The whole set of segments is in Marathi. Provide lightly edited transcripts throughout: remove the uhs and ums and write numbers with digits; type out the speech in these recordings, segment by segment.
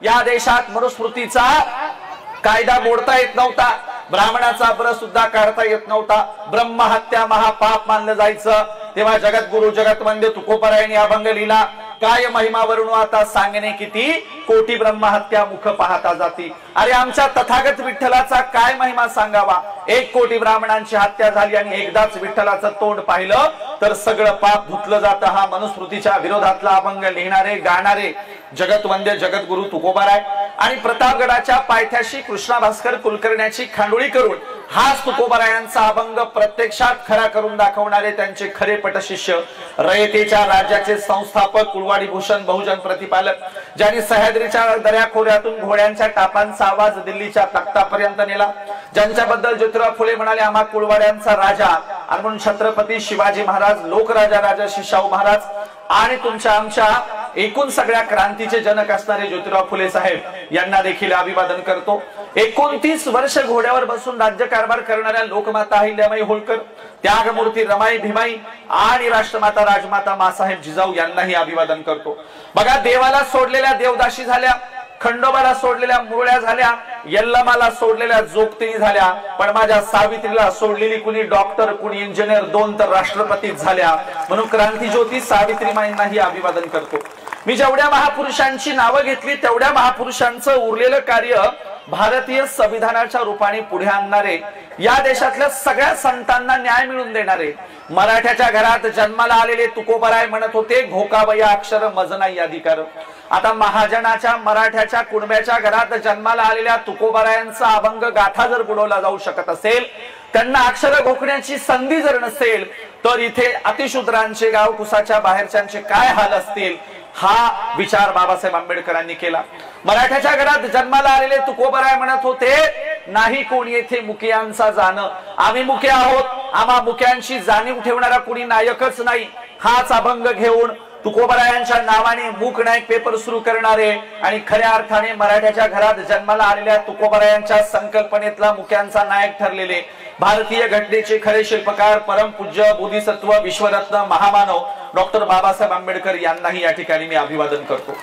या देशात मनुस्मृतीचा कायदा मोडता येत नव्हता, ब्राह्मणाचा ब्र सुद्धा काढता येत नव्हता, ब्रह्महत्या महापाप मानलं जायचं। तेव्हा जगद्गुरु जगतवंद्य तुकोबरायांनी अभंग लिहिला, काय महिमा वर्णू आता सांगणे किती, कोटी ब्रह्महत्या मुख पाहता जाती। अरे आमच्या तथागत विठ्ठलाचा काय महिमा सांगावा, 1 कोटी ब्राह्मणांची हत्या झाली आणि एकदाच विठ्ठलाचं तोंड पाहिलं तर सगळं पाप धुतलं जातं। हा मनुस्मृतीच्या विरोधातला अभंग लिहिणारे गाणारे जगतवंद्य जगद्गुरु तुकोबाराय आणि प्रतापगडाच्या पायथ्याशी कृष्णा भास्कर कुलकर्ण्याची खांडोळी करून हाच तुकोबारायांचा अभंग प्रत्यक्षात खरा करून दाखवणारे त्यांचे खरे पटशिष्य, रयतेच्या राज्याचे संस्थापक, कुळवाडी भूषण बहुजन प्रतिपालक, ज्यांनी सह्याद्रीच्या दऱ्याखोऱ्यातून घोड्यांच्या टापांचा आवाज दिल्लीच्या तख्तापर्यंत नेला, ज्यांच्याबद्दल ज्योतिराव फुले म्हणाले आम्हा कुळवाड्यांचा राजा, आणि म्हणून छत्रपती शिवाजी महाराज, लोकराजा राजर्षी शाहू महाराज आणि तुमच्या आमच्या एकूण सगळ्या क्रांतीचे जनक असणारे ज्योतिराव फुले साहेब यांना देखील अभिवादन करतो। 29 वर्ष घोड्यावर बसून राज्यकारभार करणाऱ्या लोकमाता अहिल्याबाई होळकर, त्यागमूर्ती रमाई भीमाई आणि राष्ट्रमाता राजमाता मासाहेब जिजाऊ यांनाही अभिवादन करतो। बघा, देवाला सोडलेल्या देवदाशी झाल्या, खंडोबाला सोडलेल्या मुरळ्या झाल्या, यल्लमाला सोडलेल्या जोगती झाल्या, पण माझ्या सावित्रीला सोडलेली कुणी डॉक्टर, कुणी इंजिनियर, 2 तर राष्ट्रपती झाल्या। म्हणून क्रांतिज्योती सावित्रीमाईंनाही अभिवादन करतो। मी जेवढ्या महापुरुषांची नावं घेतली तेवढ्या महापुरुषांचं उरलेलं कार्य भारतीय संविधानाच्या रूपाने पुढे आणणारे, या देशातल्या सगळ्या संतांना न्याय मिळवून देणारे, मराठ्याच्या घरात जन्माला आलेले तुकोबराय म्हणत होते घोकाबया अक्षर मज नाही अधिकार। आता महाजनाच्या मराठ्याच्या कुणब्याच्या घरात जन्माला आलेल्या तुकोबरायांचा अभंग गाथा जर बुडवला जाऊ शकत असेल, त्यांना अक्षर घोकण्याची संधी जर नसेल, तर इथे अतिशूद्रांचे गाव कुसाच्या बाहेरच्यांचे काय हाल असतील, हा विचार बाबासाहेब आंबेडकरांनी केला। मराठ्याच्या घरात जन्माला आलेले तुकोबराय म्हणत होते नाही कोणी येथे मुक्यांचा जाणं, आम्ही मुके आहोत, आम्हा मुक्यांची जाणीव ठेवणारा कोणी नायकच नाही। हाच अभंग घेऊन तुकोबरायांच्या नावाने मूक नायक पेपर सुरू करणारे आणि खऱ्या अर्थाने मराठ्याच्या घरात जन्माला आलेल्या तुकोबरायांच्या संकल्पनेतला मुक्यांचा नायक ठरलेले भारतीय घटनेचे खरे शिल्पकार, परमपूज्य बोधिसत्व, विश्वरत्न, महामानव डॉक्टर बाबासाहेब आंबेडकर यांनाही या ठिकाणी मी अभिवादन करतो।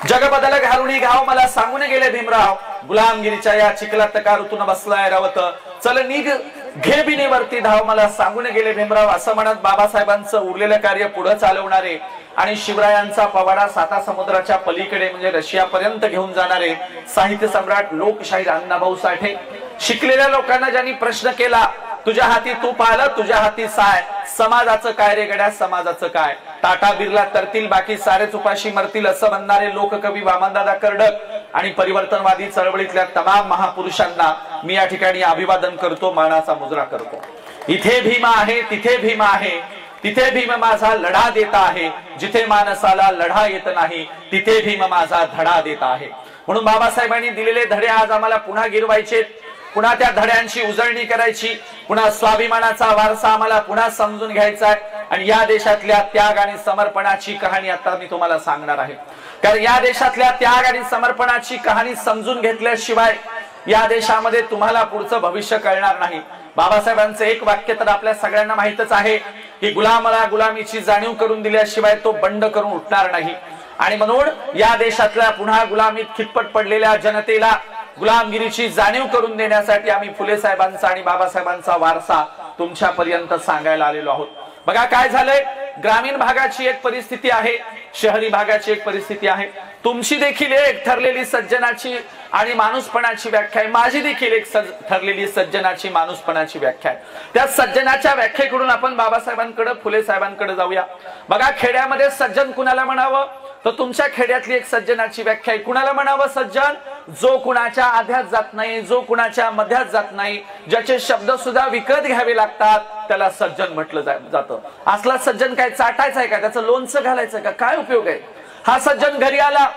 जग बदल घालुनी गाव मला सांगून गेले भीमराव, गुलामगिरीच्या या चिखलात का ऋतून बसलाय रावत, चल निघ घे बिनेवरती धाव मला सांगून गेले भीमराव, असं म्हणत बाबासाहेबांचं उरलेलं कार्य पुढे चालवणारे आणि शिवरायांचा पवाडा साता समुद्राच्या पलीकडे म्हणजे रशियापर्यंत घेऊन जाणारे साहित्य सम्राट लोकशाहीर अण्णाभाऊ साठे, शिकलेल्या लोकांना ज्यांनी प्रश्न केला तुझ्या हाती तूप आलं, तुझ्या हाती साय, समाजाचं काय रे गड्या, समाजाचं काय, टाटा बिर्ला तरतील बाकी सारेच उपाशी मरतील, असं म्हणणारे लोककवी वामनदादा कर्डक आणि परिवर्तनवादी चळवळीतल्या तमाम महापुरुषांना मी या ठिकाणी अभिवादन करतो, मानाचा मुजरा करतो। इथे भीम आहे, तिथे भीम आहे, तिथे भीम माझा लढा देता आहे, जिथे माणसाला लढा येत नाही तिथे भीम माझा धडा देता आहे। म्हणून बाबासाहेबांनी दिलेले धडे आज आम्हाला पुन्हा गिरवायचे, पुन्हा त्या धड्यांची उजळणी करायची, पुन्हा स्वाभिमानाचा वारसा आम्हाला पुन्हा समजून घ्यायचा आहे आणि या देशातल्या त्याग आणि समर्पणाची कहाणी आता मी तुम्हाला सांगणार आहे। कारण या देशातल्या त्याग आणि समर्पणाची कहाणी समजून घेतल्याशिवाय या देशामध्ये तुम्हाला पुढचं भविष्य कळणार नाही। बाबासाहेबांचं एक वाक्य तर आपल्या सगळ्यांना माहितच आहे की गुलामाला गुलामीची जाणीव करून दिल्याशिवाय तो बंड करून उठणार नाही, आणि म्हणून या देशातल्या पुन्हा गुलामीत खितपट पडलेल्या जनतेला गुलामगिरीची जाणीव करून देण्यासाठी आम्ही फुले साहेबांचा आणि बाबासाहेबांचा वारसा तुमच्यापर्यंत सांगायला आलेलो आहोत। बघा काय झालंय, ग्रामीण भागाची एक परिस्थिती आहे, शहरी भागाची एक परिस्थिती आहे। तुमची देखील एक ठरलेली सज्जनाची आणि माणूसपणाची व्याख्या आहे, माझी देखील एक ठरलेली सज्जनाची माणूसपणाची व्याख्या आहे। त्या सज्जनाच्या व्याख्येकडून आपण बाबासाहेबांकडे, फुले साहेबांकडे जाऊया। बघा, खेड्यामध्ये सज्जन कुणाला म्हणावं, तर तुमच्या खेड्यातली एक सज्जनाची व्याख्या आहे। कुणाला म्हणावं सज्जन, जो कुणाच्या आध्यात जात नाही, जो कुणाच्या मध्यात जात नाही, ज्याचे शब्द सुद्धा विकत घ्यावे लागतात त्याला सज्जन म्हटलं जातं। असला सज्जन काय चाटायचा आहे का, त्याचं लोणचं घालायचं का, काय उपयोग आहे? हा सज्जन घरी आला,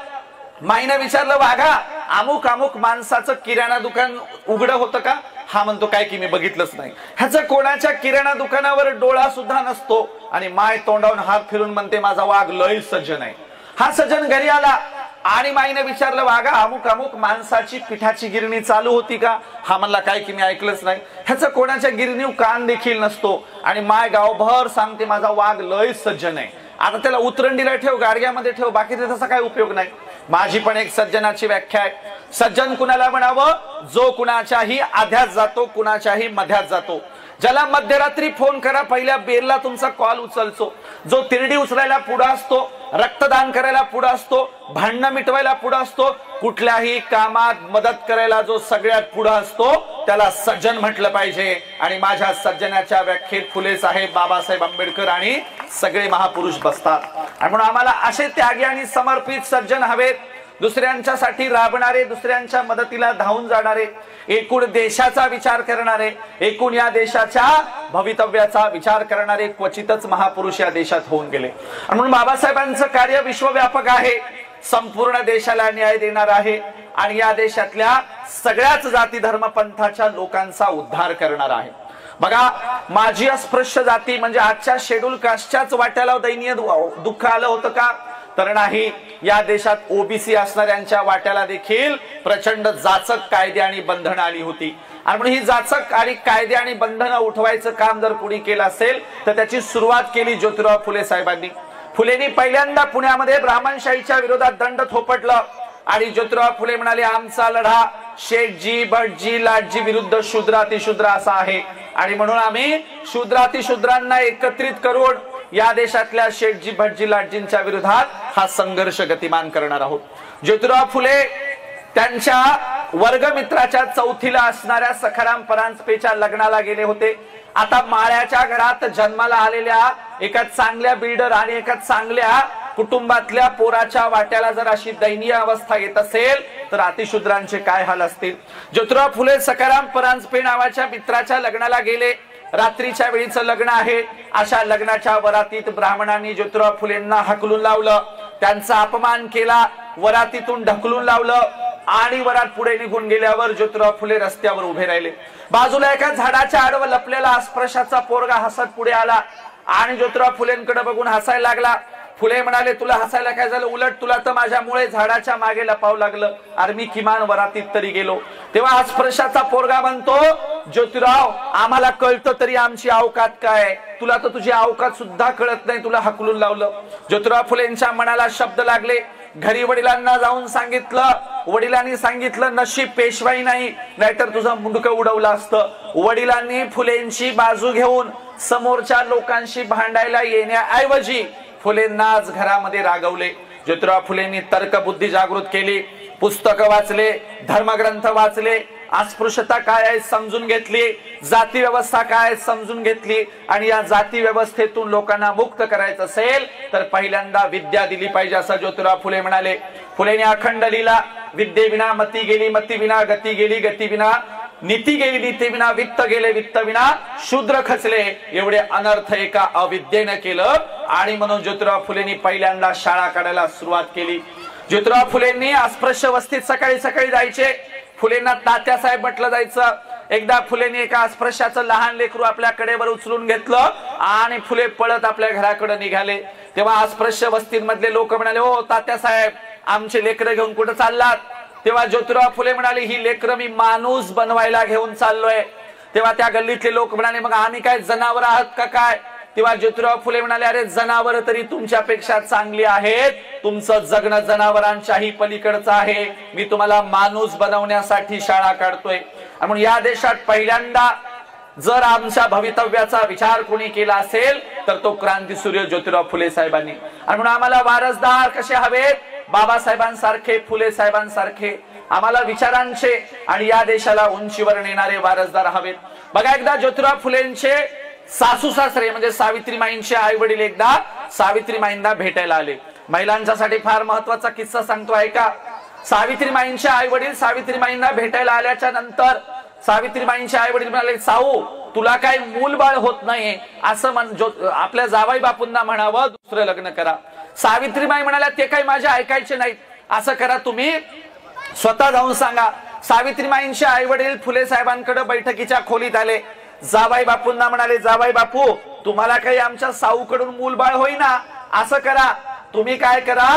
माईने विचारलं वाघा अमुक अमुक माणसाचं किराणा दुकान उघडं होतं का? हा म्हणतो काय की मी बघितलंच नाही। ह्याचं कोणाच्या किराणा दुकानावर डोळा सुद्धा नसतो आणि माय तोंडावून हात फिरून म्हणते माझा वाघ लय सज्जन आहे। हा सज्जन घरी आला आणि माईने विचारलं वाघा अमुक अमुक माणसाची पिठाची गिरणी चालू होती का? हा म्हणला काय की मी ऐकलंच नाही। ह्याचं कोणाच्या गिरणीवर कान देखील नसतो आणि माय गावभर सांगते माझा वाघ लय सज्जन आहे। आता त्याला उतरंडीला ठेव, गाडग्यामध्ये ठेव, बाकीचा तसा काय उपयोग नाही। माझी पण एक सज्जनाची व्याख्या आहे, सज्जन कुणाला म्हणावं, जो कुणाच्याही आध्यात जातो, कुणाच्याही मध्यात जातो, ज्याला मध्यरात्री फोन करा पहिल्या बेरला तुमचा कॉल उचलतो, जो तिरडी उचलायला पुढे असतो, रक्तदान करायला पुढे असतो, भांडणं मिटवायला पुढे असतो, कुठल्याही कामात मदत करायला जो सगळ्यात पुढे असतो त्याला सज्जन म्हटलं पाहिजे। आणि माझ्या सज्जनाच्या व्याख्येत फुले साहेब, बाबासाहेब आंबेडकर आणि सगळे महापुरुष बसतात। आणि म्हणून आम्हाला असे त्यागी आणि समर्पित सज्जन हवेत, दुसऱ्यांच्यासाठी राबणारे, दुसऱ्यांच्या मदतीला धावून जाणारे, एकूण देशाचा विचार करणारे, एकूण या देशाच्या भवितव्याचा विचार करणारे क्वचितच महापुरुष या देशात होऊन गेले। म्हणून बाबासाहेबांचं कार्य विश्वव्यापक आहे, संपूर्ण देशाला न्याय देणार आहे आणि या देशातल्या सगळ्याच जाती धर्म पंथाच्या लोकांचा उद्धार करणार आहे। बघा, माझी अस्पृश्य जाती म्हणजे आजच्या शेड्यूल कास्टच्याच वाट्याला दैनीय दुःख आलं होतं का? तर नाही, या देशात ओबीसी असणाऱ्यांच्या वाट्याला देखील प्रचंड जाचक कायदे आणि बंधनं आली होती। आणि म्हणून ही जाचक आणि कायदे आणि बंधनं उठवायचं काम जर कुणी केलं असेल तर त्याची सुरुवात केली ज्योतिराव फुले साहेबांनी। फुलेंनी पहिल्यांदा पुण्यामध्ये ब्राह्मणशाहीच्या विरोधात दंड थोपटलं आणि ज्योतिराव फुले म्हणाले, आमचा लढा शेठजी, भटजी, लाटजी विरुद्ध शूद्रातिशूद्र असा आहे आणि म्हणून आम्ही शूद्रातिशूद्रांना एकत्रित करून या देशातल्या शेठजी, भटजी, लाटजींच्या विरोधात हा संघर्ष गतिमान करणार आहोत। ज्योतिराव फुले त्यांच्या वर्गमित्राच्या चौथीला असणाऱ्या सखाराम परांजपेच्या लग्नाला गेले होते। आता माळ्याच्या घरात जन्माला आलेल्या एका चांगल्या बिल्डर आणि एका चांगल्या कुटुंबातल्या पोराच्या वाट्याला जर अशी दयनीय अवस्था येत असेल तर अतिशूद्रांचे काय हाल असतील। ज्योतिराव फुले सखाराम परांजपे नावाच्या मित्राच्या लग्नाला गेले, रात्रीच्या वेळीचं लग्न आहे, अशा लग्नाच्या वरातीत ब्राह्मणांनी ज्योतिराव फुलेंना हकलून लावलं, त्यांचा अपमान केला, वरातीतून ढकलून लावलं आणि वरात पुढे निघून गेल्यावर ज्योतिराव फुले रस्त्यावर उभे राहिले। बाजूला एका झाडाच्या आडवं लपलेला अस्पृश्याचा पोरगा हसत पुढे आला आणि ज्योतिराव फुलेंकडे बघून हसायला लागला। फुले म्हणाले, तुला हसायला काय झालं? उलट तुला तर माझ्यामुळे झाडाच्या मागे लपावं लागलं, अरे मी किमान वरातीत तरी गेलो। तेव्हा अस्पृश्याचा पोरगा म्हणतो, ज्योतिराव आम्हाला कळतं तरी आमची अवकात काय, तुला तर तुझी अवकात सुद्धा कळत नाही, तुला हकलून लावलं। ज्योतिराव फुलेंच्या मनाला शब्द लागले, घरी वडिलांना जाऊन सांगितलं, वडिलांनी सांगितलं नशीब पेशवाई नाही, नाहीतर तुझं मुंडकं उडवलं असतं। वडिलांनी फुलेंची बाजू घेऊन समोरच्या लोकांशी भांडायला येण्याऐवजी फुलेंना आज घरामध्ये रागवले। ज्योतिराव फुलेंनी तर्कबुद्धी जागृत केली, पुस्तकं वाचले, धर्मग्रंथ वाचले, अस्पृश्यता काय आहे समजून घेतली, जाती व्यवस्था काय समजून घेतली आणि या जाती व्यवस्थेतून लोकांना मुक्त करायचं असेल तर पहिल्यांदा विद्या दिली पाहिजे असं ज्योतिराव फुले म्हणाले। फुलेंनी अखंड लिहिला, विद्येविना मती गेली, मती विना गती गेली, गती विना नीती गेली, नीती विना वित्त गेले, वित्त विना शूद्र खचले। एवढे अनर्थ एका अविद्येनं केलं आणि म्हणून ज्योतिराव फुलेंनी पहिल्यांदा शाळा काढायला सुरुवात केली। ज्योतिराव फुलेंनी अस्पृश्य वस्तीत सकाळी सकाळी जायचे, फुलेंना तात्यासाहेब म्हटलं जायचं। एकदा फुलेंनी एका अस्पृश्याचं लहान लेकरू आपल्या कडेवर उचलून घेतलं आणि फुले पळत आपल्या घराकडे निघाले। तेव्हा अस्पृश्य वस्तीमधले लोक म्हणाले, ओ तात्यासाहेब आमचे लेकरं घेऊन कुठे चाललात? तेव्हा ज्योतिराव फुले म्हणाले, ही लेकरं मी माणूस बनवायला घेऊन चाललोय। तेव्हा त्या गल्लीतले लोक म्हणाले, मग आम्ही काय जनावर आहात का काय? तेव्हा ज्योतिराव फुले म्हणाले, अरे जनावर तरी तुमच्यापेक्षा चांगली आहेत, तुमचं जगणं जनावरांच्याही पलीकडचं आहे, मी तुम्हाला माणूस बनवण्यासाठी शाळा काढतोय। म्हणून या देशात पहिल्यांदा जर आमच्या भवितव्याचा विचार कोणी केला असेल तर तो क्रांतीसूर्य ज्योतिराव फुले साहेबांनी। आणि म्हणून आम्हाला वारसदार कसे हवेत? बाबासाहेबांसारखे, फुले साहेबांसारखे आम्हाला विचारांचे आणि या देशाला उंचीवर नेणारे वारसदार हवेत। बघा, एकदा ज्योतिराव फुलेंचे सासू सासरे म्हणजे सावित्रीमाईंचे आई वडील एकदा सावित्रीमाईंना भेटायला आले। महिलांच्यासाठी फार महत्वाचा किस्सा सांगतो ऐका। सावित्रीमाईंचे आई वडील सावित्रीमाईंना भेटायला आल्याच्या नंतर सावित्रीमाईंचे आई वडील म्हणाले, साऊ तुला काय मूलबाळ होत नाही असं आपल्या जावाई बापूंना म्हणावं, दुसरं लग्न करा। सावित्रीमाई म्हणाल्या, ते काही माझे ऐकायचे नाहीत, असं करा तुम्ही स्वतः जाऊन सांगा। सावित्रीमाईंचे आई वडील फुले साहेबांकडे बैठकीच्या खोलीत आले, जावाई बापूंना म्हणाले, जावाई बापू तुम्हाला काही आमच्या साऊकडून मूलबाळ होईना, असं करा तुम्ही काय करा,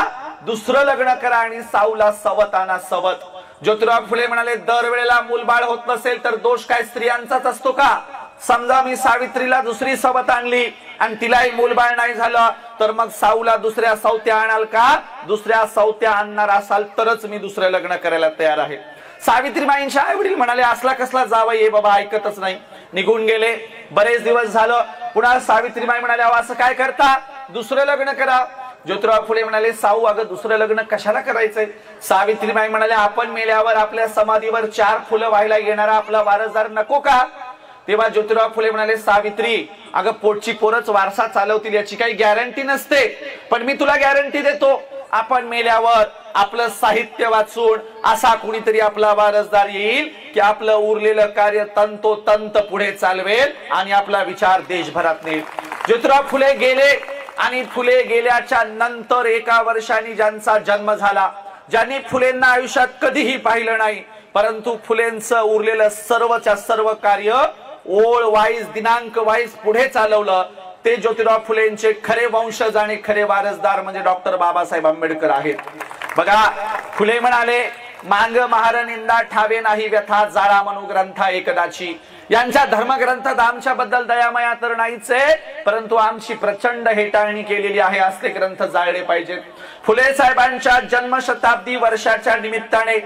दुसरं लग्न करा आणि साऊला सवत आणा, सवत। ज्योतिराव फुले म्हणाले, दरवेळेला मूलबाळ होत नसेल तर दोष काय स्त्रियांचाच असतो का? समजा मी सावित्रीला दुसरी सवत आणली आणि तिलाही मूलबाळ नाही झालं तर मग साऊला दुसऱ्या सवत्या आणाल का? दुसऱ्या सवत्या आणणार असाल तरच मी दुसरं लग्न करायला तयार आहे. सावित्रीबाईंच्या आई वडील म्हणाले असला कसला जावई आहे बाबा, ऐकतच नाही, निघून गेले. बरेच दिवस झालं. पुन्हा सावित्रीबाई म्हणाल्या असं काय करता, दुसरं लग्न करा. ज्योतिराव फुले म्हणाले साऊ अगं दुसरं लग्न कशाला करायचंय? सावित्रीबाई म्हणाले आपण मेल्यावर आपल्या समाधीवर 4 फुलं व्हायला येणारा आपला वारसदार नको का? तेव्हा ज्योतिराव फुले म्हणाले सावित्री अगं पोटची पोरच वारसा चालवतील याची काही गॅरंटी नसते, पण मी तुला गॅरंटी देतो आपण मेल्यावर आपलं साहित्य वाचून असा कुणीतरी आपला वारसदार येईल की आपलं उरलेलं कार्य तंतोतंत पुढे चालवेल आणि आपला विचार देशभरात नेईल. ज्योतिराव फुले गेले आणि फुले गेल्याच्या नंतर 1 वर्षांनी ज्यांचा जन्म झाला, ज्यांनी फुलेंना आयुष्यात कधीही पाहिलं नाही, परंतु फुलेंचं उरलेलं सर्वच्या सर्व कार्य ओळ वाईज दिनांक वाईज पुढे चालवलं, ते ज्योतिराव फुलेंचे खरे वंशज आणि खरे वारसदार म्हणजे डॉक्टर बाबासाहेब आंबेडकर आहेत. बघा फुले म्हणाले मांग महार निंदा ठावे नाही व्यथा जाळा म्हणू ग्रंथा एकदाची. यांच्या धर्मग्रंथात आमच्या बद्दल दयामया तर नाहीच आहे, परंतु आमची प्रचंड हेटाळणी केलेली आहे, असले ग्रंथ जाळले पाहिजेत. फुले साहेबांच्या जन्मशताब्दी वर्षाच्या निमित्ताने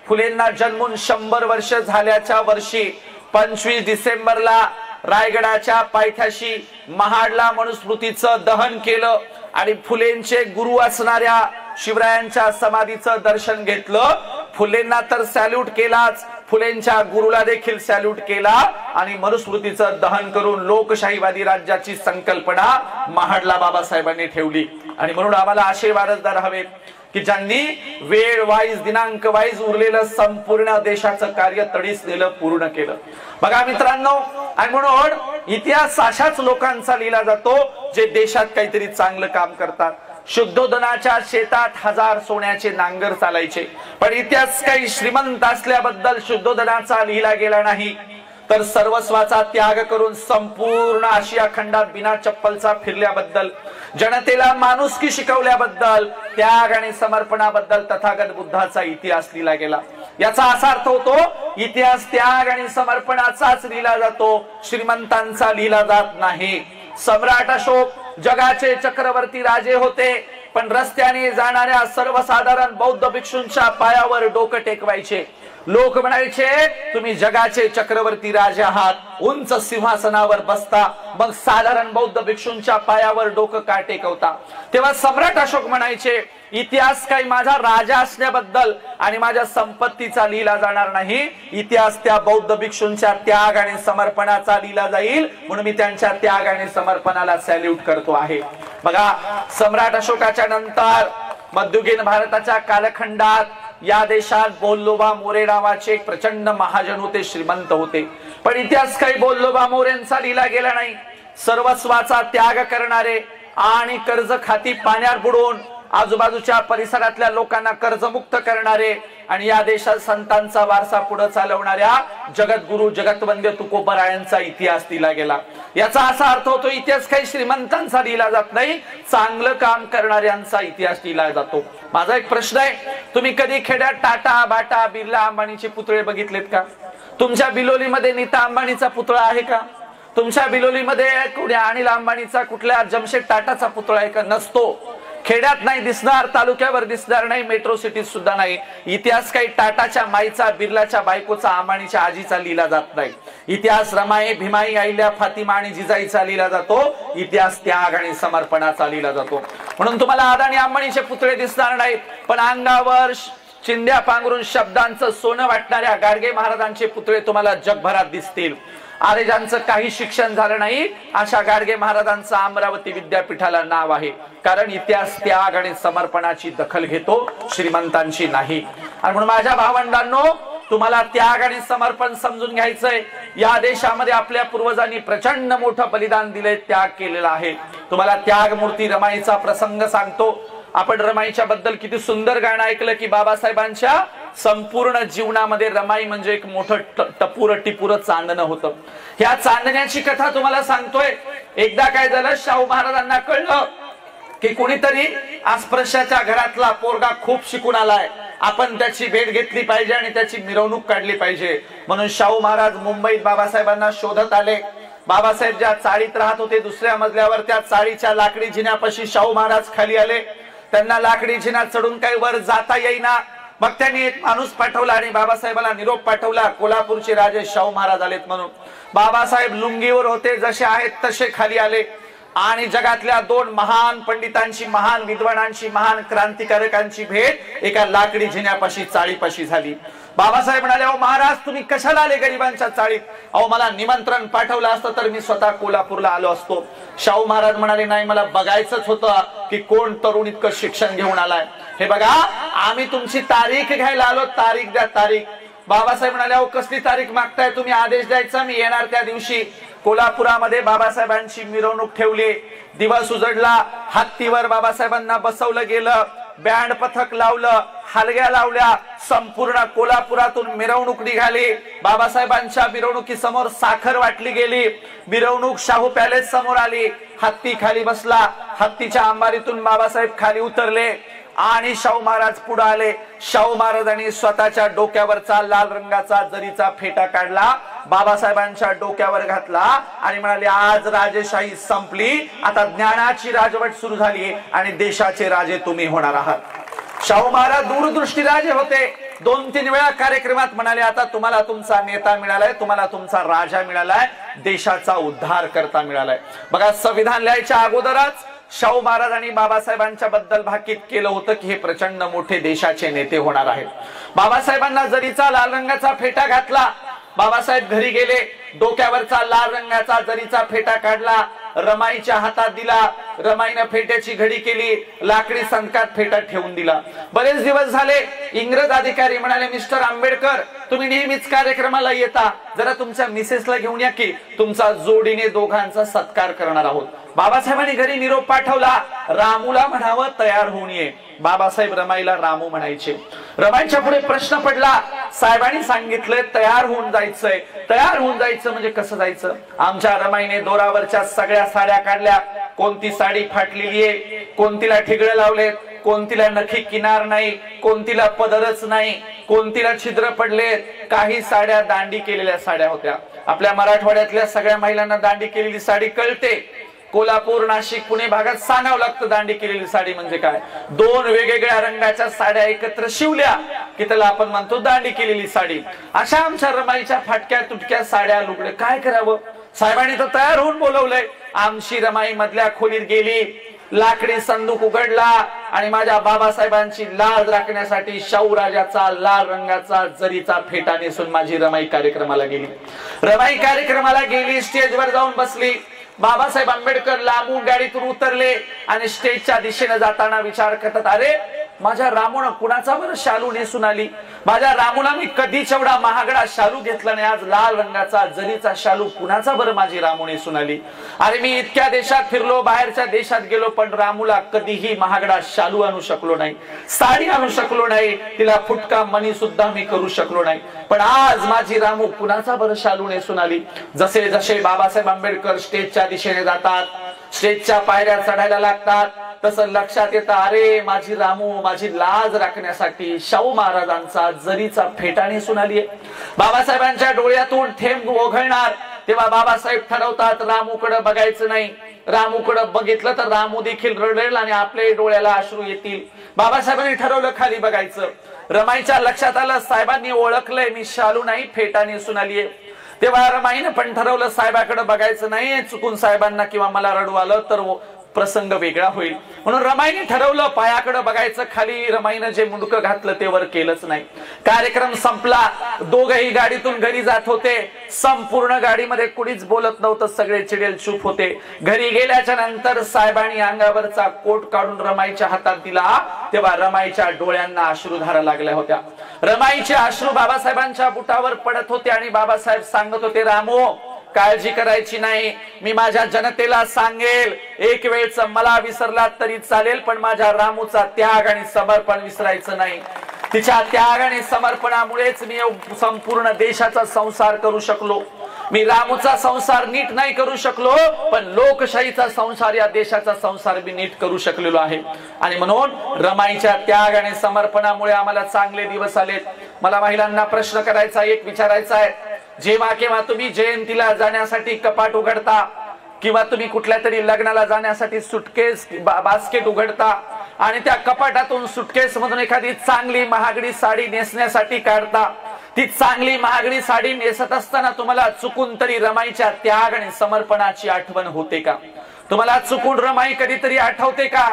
फुलेंना जन्मून 100 वर्ष झाल्याच्या वर्षी 25 डिसेंबरला रायगडाच्या पायथ्याशी महाडला मनुस्मृतीचं दहन केलं आणि फुलेंचे गुरु असणाऱ्या शिवरायांच्या समाधीचं दर्शन घेतलं. फुलेंना तर सॅल्यूट केलाच, फुलेंच्या गुरुला देखील सॅल्यूट केला आणि मनुस्मृतीचं दहन करून लोकशाहीवादी राज्याची संकल्पना महाडला बाबासाहेबांनी ठेवली. आणि म्हणून आम्हाला असे वारसदार हवेत की ज्यांनी वेळ वाईज दिनांक वाईज उरलेलं संपूर्ण देशाचं कार्य तडीसलेलं पूर्ण केलं. बघा मित्रांनो, आणि म्हणून इतिहास अशाच लोकांचा लिहिला जातो जे देशात काहीतरी चांगलं काम करतात. शुद्धोदनाच्या शेतात 1000 सोन्याचे नांगर चालायचे, पण इतिहास काही श्रीमंत असल्याबद्दल शुद्धोदनाचा लिहिला गेला नाही, तर सर्वस्वाचा त्याग करून संपूर्ण आशिया खंडात बिना चप्पलचा फिरल्याबद्दल, जनतेला माणुसकी शिकवल्याबद्दल, त्याग आणि समर्पणाबद्दल तथागत बुद्धाचा इतिहास लिहिला गेला. याचा असा अर्थ होतो इतिहास त्याग आणि समर्पणाचाच लिहिला जातो, श्रीमंतांचा लिहिला जात नाही. सम्राट अशोक जगाचे चक्रवर्ती राजे होते, पण रस्त्याने जाणाऱ्या सर्वसाधारण बौद्ध भिक्षूंच्या पायावर डोकं टेकवायचे. लोक म्हणायचे तुम्ही जगाचे चक्रवर्ती राजे आहात, उंच सिंहासनावर बसता, मग साधारण बौद्ध भिक्षूंच्या पायावर डोकं का टेकवता? तेव्हा सम्राट अशोक म्हणायचे इतिहास काही माझा राजा असण्याबद्दल आणि माझ्या संपत्तीचा लिहिला जाणार नाही, इतिहास त्या बौद्ध भिक्षूंच्या त्याग आणि समर्पणाचा लिहिला जाईल, म्हणून मी त्यांच्या त्याग आणि समर्पणाला सॅल्यूट करतो आहे. बघा सम्राट अशोकाच्या नंतर मध्ययुगीन भारताच्या कालखंडात या देशात बोल्लोबा मोरे नावाचे एक प्रचंड महाजन होते, श्रीमंत होते, पण इतिहास काही बोल्लोबा मोरेंचा लिहिला गेला नाही. सर्वस्वाचा त्याग करणारे आणि कर्ज खाती पाण्यात बुडवून आजूबाजूच्या परिसरातल्या लोकांना कर्जमुक्त करणारे आणि या देशात संतांचा वारसा पुढे चालवणाऱ्या जगद्गुरु जगतवंद्य तुकोबरायांचा इतिहास दिला गेला. याचा असा अर्थ होतो इतिहास काही श्रीमंतांचा लिहिला जात नाही, चांगलं काम करणाऱ्यांचा इतिहास लिहिला जातो. माझा एक प्रश्न आहे, तुम्ही कधी खेड्यात टाटा बाटा बिर्ला अंबानीचे पुतळे बघितलेत का? तुमच्या बिलोलीमध्ये नीता अंबानीचा पुतळा आहे का? तुमच्या बिलोलीमध्ये कुठल्या अनिल अंबानीचा कुठल्या जमशेद टाटाचा पुतळा आहे का? नसतो. खेड्यात नाही दिसणार, तालुक्यावर दिसणार नाही, मेट्रो सिटीत सुद्धा नाही. इतिहास काही टाटाच्या माईचा, बिर्लाच्या बायकोचा, अंबानीच्या आजीचा लिहिला जात नाही. इतिहास रमाई भीमाई अहिल्या फातिमा आणि जिजाईचा लिहिला जातो. इतिहास त्याग आणि समर्पणाचा लिहिला जातो. म्हणून तुम्हाला अदानी अंबानीचे पुतळे दिसणार नाहीत, पण अंगावर चिंध्या पांघरून शब्दांचं सोनं वाटणाऱ्या गाडगे महाराजांचे पुतळे तुम्हाला जगभरात दिसतील. अरे ज्यांचं काही शिक्षण झालं नाही अशा गाडगे महाराजांचं अमरावती विद्यापीठाला नाव आहे, कारण इतिहास त्याग आणि समर्पणाची दखल घेतो, श्रीमंतांची नाही. आणि म्हणून माझ्या भावंडांनो, तुम्हाला त्याग आणि समर्पण समजून घ्यायचंय. या देशामध्ये आपल्या पूर्वजांनी प्रचंड मोठं बलिदान दिले, त्याग केलेला आहे. तुम्हाला त्यागमूर्ती रमाईचा प्रसंग सांगतो. आपण रमाईच्या बद्दल किती सुंदर गाणं ऐकलं की बाबासाहेबांच्या संपूर्ण जीवनामध्ये रमाई म्हणजे एक मोठं टपूर टिपूर चांदणं होतं. ह्या चांदण्याची कथा तुम्हाला सांगतोय. एकदा काय झालं, शाहू महाराजांना कळलं की कोणीतरी अस्पृश्याच्या घरातला पोरगा खूप शिकून आलाय, आपण त्याची भेट घेतली पाहिजे आणि त्याची मिरवणूक काढली पाहिजे. म्हणून शाहू महाराज मुंबईत बाबासाहेबांना शोधत आले. बाबासाहेब ज्या चाळीत राहत होते दुसऱ्या मजल्यावर, त्या चाळीच्या लाकडी जिन्यापाशी शाहू महाराज खाली आले. त्यांना लाकडी जिना चढून काही वर जाता येईना. मग त्यांनी एक माणूस पाठवला आणि बाबासाहेबांना निरोप पाठवला, कोल्हापूरचे राजे शाहू महाराज आलेत म्हणून. बाबासाहेब लुंगीवर होते, जसे आहेत तसे खाली आले आणि जगातल्या दोन महान पंडितांची, महान विद्वानांची, महान क्रांतिकारकांची भेट एका लाकडी जिन्यापाशी चाळीपाशी झाली. बाबासाहेब म्हणाले, अहो महाराज तुम्ही कशाला आले गरिबांच्या चाळीत? अहो मला निमंत्रण पाठवलं असतं तर मी स्वतः कोल्हापूरला आलो असतो. शाहू महाराज म्हणाले, नाही मला बघायचंच होतं की कोण तरुण इतकं शिक्षण घेऊन आलाय. हे बघा आम्ही तुमची तारीख घ्यायला आलो, तारीख द्या तारीख. बाबासाहेब म्हणाले, अहो कसली तारीख मागताय तुम्ही? आदेश द्यायचा, मी येणार त्या दिवशी. कोल्हापुरामध्ये बाबासाहेबांची मिरवणूक ठेवली. दिवस उजडला, हत्तीवर बाबासाहेबांना बसवलं गेलं, बँड पथक लावलं, हलग्या लावल्या, संपूर्ण कोल्हापुरातून मिरवणूक निघाली. बाबासाहेबांच्या मिरवणुकीसमोर साखर वाटली गेली. मिरवणूक शाहू पॅलेस समोर आली. हत्ती खाली बसला. हत्तीच्या अंबारीतून बाबासाहेब खाली उतरले आणि शाहू महाराज पुढे आले. शाहू महाराजांनी स्वतःच्या डोक्यावरचा लाल रंगाचा जरीचा फेटा काढला, बाबासाहेबांच्या डोक्यावर घातला आणि म्हणाले, आज राजेशाही संपली, आता ज्ञानाची राजवट सुरू झाली आणि देशाचे राजे तुम्ही होणार आहात. शाहू महाराज दूरदृष्टी राजे होते. 2-3 वेळा कार्यक्रमात म्हणाले, आता तुम्हाला तुमचा नेता मिळालाय, तुम्हाला तुमचा राजा मिळालाय, देशाचा उद्धार करता मिळालाय. बघा संविधान लिहायच्या अगोदरच शाहू महाराजांनी बाबासाहेबांच्या बद्दल भाकीत केलं होतं की हे प्रचंड मोठे देशाचे नेते होणार आहेत. बाबासाहेबांना जरीचा लाल रंगाचा फेटा घातला. बाबासाहेब घरी गेले, डोक्यावरचा लाल रंगाचा जरीचा फेटा काढला, रमाईच्या हातात दिला. रमाईने फेट्याची घडी केली, लाकडी संकात फेटा ठेवून दिला. बरेच दिवस झाले. इंग्रज अधिकारी म्हणाले, मिस्टर आंबेडकर तुम्ही नेहमीच कार्यक्रमाला येता, जरा तुमच्या मिसेसला घेऊन या की, तुमचा जोडीने दोघांचा सत्कार करणार आहोत. बाबासाहेबांनी घरी निरोप पाठवला, रामूला म्हणावं तयार होऊन ये. बाबासाहेब रमाईला रामू म्हणायचे. रमाईच्या पुढे प्रश्न पडला. साहेबांनी सांगितलंय तयार होऊन जायचंय. तयार होऊन जायचं म्हणजे कसं जायचं? आमच्या रमाईने दोरावरच्या सगळ्या साड्या काढल्या. कोणती साडी फाटलेली आहे, कोणतीला ठिगळे लावलेत, कोणतीला नखी किनार नाही, कोणतीला पदरच नाही, कोणतीला छिद्र पडलेत. काही साड्या दांडी केलेल्या साड्या होत्या. आपल्या मराठवाड्यातल्या सगळ्या महिलांना दांडी केलेली साडी कळते. कोल्हापूर, नाशिक, पुणे भागात सांगावं लागतं दांडी केलेली साडी म्हणजे काय. 2 वेगवेगळ्या रंगाच्या साड्या एकत्र शिवल्या की त्याला आपण म्हणतो दांडी केलेली साडी. अशा आमच्या रमाईच्या फाटक्या तुटक्या साड्या, लुगडे, काय करावं? साहेबांनी तर तयार होऊन बोलवलंय. आमची रमाई मधल्या खोलीत गेली, लाकडी संदूक उघडला आणि माझ्या बाबासाहेबांची लाज राखण्यासाठी शाहू राजाचा लाल रंगाचा जरीचा फेटा नेसून माझी रमाई कार्यक्रमाला गेली. रमाई कार्यक्रमाला गेली, स्टेजवर जाऊन बसली. बाबासाहेब आंबेडकर लांबून गाडीतून उतरले आणि स्टेजच्या दिशेने जाताना विचार करतात, अरे माझ्या रामून कुणाचा बरं शालू नेसून आली? माझ्या रामूला मी कधीच एवढा महागडा शालू घेतला नाही, आज लाल रंगाचा जरीचा शालू कुणाचा बरं माझी रामू नेसून आली? अरे मी इतक्या देशात फिरलो, बाहेरच्या देशात गेलो, पण रामूला कधीही महागडा शालू आणू शकलो नाही, साडी आणू शकलो नाही, तिला फुटका मणी सुद्धा मी करू शकलो नाही, पण आज माझी रामू कुणाचा बरं शालू नेसून आली? जसे जसे बाबासाहेब आंबेडकर स्टेजच्या दिशेने जातात, स्टेजच्या पायऱ्या चढायला लागतात, तसं लक्षात येतं, अरे माझी रामू माझी लाज राखण्यासाठी शाहू महाराजांचा जरीचा फेटा नेसून आली आहे. बाबासाहेबांच्या डोळ्यातून थेंब ओघळणार तेव्हा बाबासाहेब ठरवतात रामूकडे बघायचं नाही. रामूकडे बघितलं तर रामू देखील रडेल आणि आपल्या डोळ्याला अश्रू येतील. बाबासाहेबांनी ठरवलं खाली बघायचं. रमाईच्या लक्षात आलं, साहेबांनी ओळखलंय मी शालू नाही फेटा नेसून आली आहे. तेव्हा रमाईने पण ठरवलं साहेबाकडे बघायचं नाही, चुकून साहेबांना किंवा मला रडू आलं तर प्रसंग वेगळा होईल. म्हणून रमाईने ठरवलं पायाकडे बघायचं. खाली रमाईने जे मुंडकं घातलं ते वर केलंच नाही. कार्यक्रम संपला. दोघेही गाडीतून घरी जात होते. संपूर्ण गाडीमध्ये कुणीच बोलत नव्हतं, सगळे चिडेल चूप होते. घरी गेल्याच्या नंतर साहेबांनी अंगावरचा कोट काढून रमाईच्या हातात दिला तेव्हा रमाईच्या डोळ्यांना अश्रुधारा लागल्या होत्या. रमाईचे अश्रू बाबासाहेबांच्या बुटावर पडत होते आणि बाबासाहेब सांगत होते, रामो काळजी करायची नाही, मी माझ्या जनतेला सांगेल, एक वेळच मला विसरला तरी चालेल, पण माझ्या रामूचा त्याग आणि समर्पण विसरायचं नाही. तिच्या त्याग आणि समर्पणामुळेच मी संपूर्ण देशाचा संसार करू शकलो. मी रामूचा संसार नीट नाही करू शकलो, पण लोकशाहीचा संसार, या देशाचा संसार मी नीट करू शकलेलो आहे. आणि म्हणून रमाईच्या त्याग आणि समर्पणामुळे आम्हाला चांगले दिवस आलेत. मला महिलांना प्रश्न करायचा, एक विचारायचा आहे, जेव्हा केव्हा तुम्ही जयंतीला जाण्यासाठी कपाट उघडता किंवा तुम्ही कुठल्या तरी लग्नाला जाण्यासाठी सुटकेस बास्केट उघडता आणि त्या कपाटातून सुटकेस मधून एखादी चांगली महागडी साडी नेसण्यासाठी काढता, ती चांगली महागडी साडी नेसत असताना तुम्हाला चुकून तरी रमाईच्या त्याग आणि समर्पणाची आठवण होते का? तुम्हाला चुकून रमाई कधीतरी आठवते का?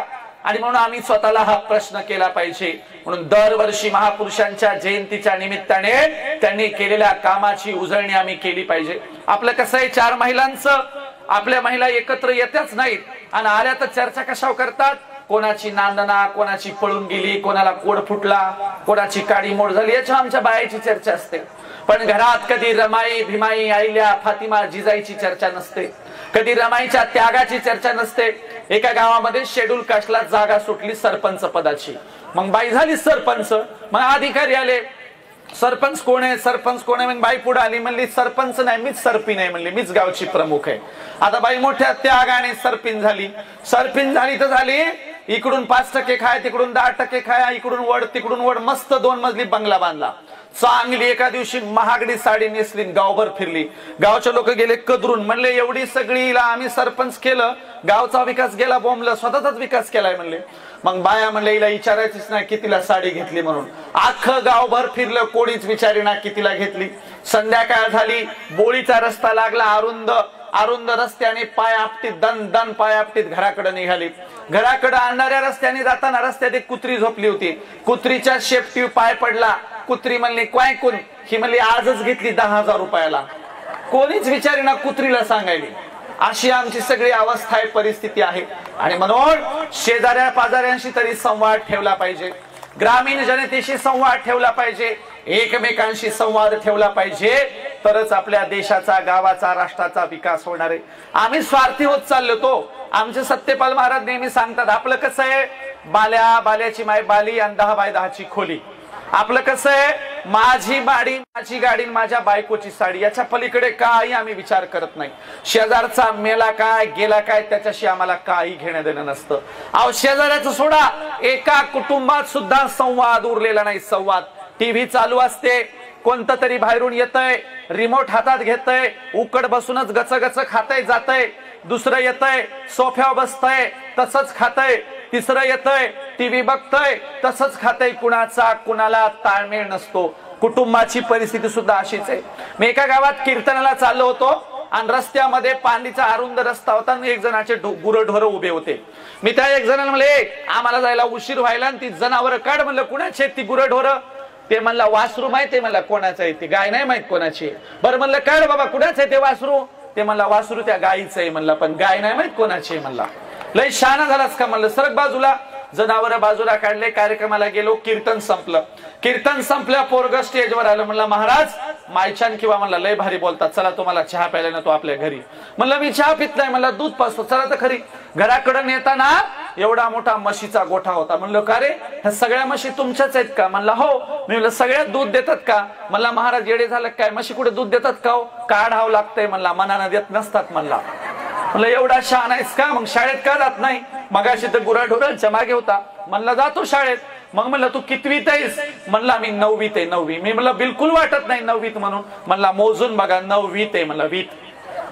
आणि म्हणून आम्ही स्वतःला हा प्रश्न केला पाहिजे. म्हणून दरवर्षी महापुरुषांच्या जयंतीच्या निमित्ताने त्यांनी केलेल्या कामाची उजळणी आम्ही केली पाहिजे. आपलं कसं आहे, 4 महिलांचं, आपल्या महिला एकत्र येतच नाहीत आणि आल्या तर चर्चा कशावर करतात? कोणाची नांदना, कोणाची पळून गेली, कोणाला कोड फुटला, कोणाची काडी मोड झाली, याच्या आमच्या बायाची चर्चा असते. पण घरात कधी रमाई, भीमाई, आईल्या, फातिमा, जिजाईची चर्चा नसते. कधी रमाईच्या त्यागाची चर्चा नसते. एका गावामध्ये शेड्यूल कास्टला जागा सुटली सरपंच पदाची. मग बाई झाली सरपंच. मग अधिकारी आले, सरपंच कोण आहे, सरपंच कोण आहे? मग बाई पुढे आली, म्हणली सरपंच नाही, मीच सरपीण आहे, म्हणली मीच गावची प्रमुख आहे. आता बाई मोठ्या त्यागाने सरपीण झाली. सरपीण झाली तर झाली, इकडून 5% खाय, तिकडून 10% खाय, इकडून वड तिकडून वड, मस्त 2 मजली बंगला बांधला. चांगली एका दिवशी महागडी साडी नेसली, गावभर फिरली. गावचे लोक गेले कदरून, म्हणले एवढी सगळीला आम्ही सरपंच केलं, गावचा विकास गेला बोंबलं, स्वतःचाच विकास केलाय म्हणले. मग बाया म्हणले हिला विचारायचीच नाही कितीला साडी घेतली म्हणून. अख्खं गावभर फिरलं, कोणीच विचारेना कितीला घेतली. संध्याकाळ झाली, बोळीचा रस्ता लागला, अरुंद रस्त्याने पाय आपटीत, दन दन पाय आपटीत घराकडे निघाली. घराकडे आणणाऱ्या रस्त्याने जाताना रस्त्यात एक कुत्री झोपली होती. कुत्रीच्या शेपटी पाय पडला. कुत्री म्हणली काय कोण? ही म्हणली आजच घेतली 10,000 रुपयाला. कोणीच विचारेना कुत्रीला सांगायली. अशी आमची सगळी अवस्था आहे, परिस्थिती आहे. आणि म्हणून शेजाऱ्या पाजाऱ्यांशी तरी संवाद ठेवला पाहिजे, ग्रामीण जनतेशी संवाद ठेवला पाहिजे, एकमेकांशी संवाद ठेवला पाहिजे, तरच आपल्या देशाचा, गावाचा, राष्ट्राचा विकास होणार आहे. आम्ही स्वार्थी होत चाललो. तो आमचे सत्यपाल महाराज नेहमी सांगतात, आपलं कसं आहे, बाल्याची माय बाली आणि 10 बाय 10ची खोली. आपलं कसं आहे, माझी बाडी, माझी गाडी, माझ्या बायकोची साडी, याच्या पलीकडे काही आम्ही विचार करत नाही. शेजारचा मेला काय गेला काय त्याच्याशी आम्हाला काही घेणं देणं नसतं. अहो शेजाऱ्याचं सोडा, एका कुटुंबात सुद्धा संवाद उरलेला नाही. संवाद, टीव्ही चालू असते, कोणतं तरी बाहेरून येतंय, रिमोट हातात घेतय, उकड बसूनच गचगच खातय जातय. दुसरं येतंय, सोफ्यावर बसतय, तसंच खातय. तिसरं येतंय, टीव्ही बघतय, तसंच खातय. कुणाचा कुणाला ताळमेळ नसतो. कुटुंबाची परिस्थिती सुद्धा अशीच आहे. मी एका गावात कीर्तनाला चाललो होतो आणि रस्त्यामध्ये पांडीचा अरुंद रस्ता होता आणि एक जणाचे गुरढोर उभे होते. मी त्या एक जणाला म्हणले, आम्हाला जायला उशीर व्हायला आणि ती जनावर काढ. म्हणलं कुणाची ती गुरढोर? ते म्हणला वासरू माहिती म्हणला कोणाचं आहे, ती गाय नाही माहित कोणाची. बरं म्हणलं काढ बाबा, कुणाचं आहे ते वासरू? ते म्हणला वासरू त्या गायीचं आहे म्हणला, पण गाय नाही माहित कोणाची आहे म्हणला. लय शहाणा झालास का म्हणलं, सरक बाजूला. जनावर बाजूला काढले, कार्यक्रमाला गेलो, कीर्तन संपलं. कीर्तन संपल्या पोरग स्टेजवर आलं. म्हणलं महाराज मायछान किंवा म्हणला लय भारी बोलतात, चला तुम्हाला चहा प्यायला नेतो आपल्या घरी. म्हणलं मी चहा पित नाही, म्हणला दूध पाजतो, चला तर खरी. घराकडे नेताना एवढा मोठा म्हशीचा गोठा होता. म्हणलं का रे, ह्या सगळ्या म्हशी तुमच्याच आहेत का? म्हणला हो. मी म्हणलं सगळ्यात दूध देतात का? म्हणला महाराज येडे झालं काय, म्हशी कुठे दूध देतात का? काढावं लागतंय म्हणला, मनानं देत नसतात म्हणला. म्हणलं एवढा शहाणा आहेस का, मग शाळेत का जात नाही? मगाशी तर गुराढोरांच्या मागे होता. म्हणला जातो शाळेत. मग म्हणलं तू कितवीत आहेस? म्हणला मी 9वीत आहे. 9वी. मी म्हणलं बिलकुल वाटत नाही 9वीत म्हणून. म्हणला मोजून बघा 9वीत आहे म्हणला, वीत.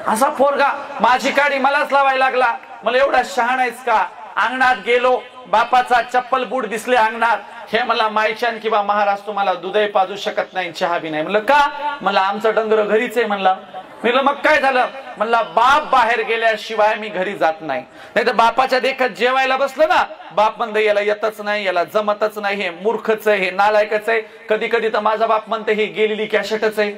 असा पोरगा माझी काडी मलाच लावायला लागला. मला एवढा शहाणा आहेस का? अंगणात गेलो, बापाचा चप्पल बूट दिसले अंगणात. हे मला मायच्यान किंवा महाराज तुम्हाला दूधही पाजू शकत नाही, चहा बी नाही. म्हणलं का? म्हणला आमचं डंगर घरीच आहे म्हणला. म्हणलं मग काय झालं? म्हणला बाप बाहेर गेल्याशिवाय मी घरी जात नाही. नाही तर बापाच्या देखत जेवायला बसलं ना, बाप म्हणते याला येतच नाही, याला जमतच नाही, हे मूर्खच आहे, हे नालायकच आहे. कधी कधी तर माझा बाप म्हणते ही गेलेली कॅशेटच आहे.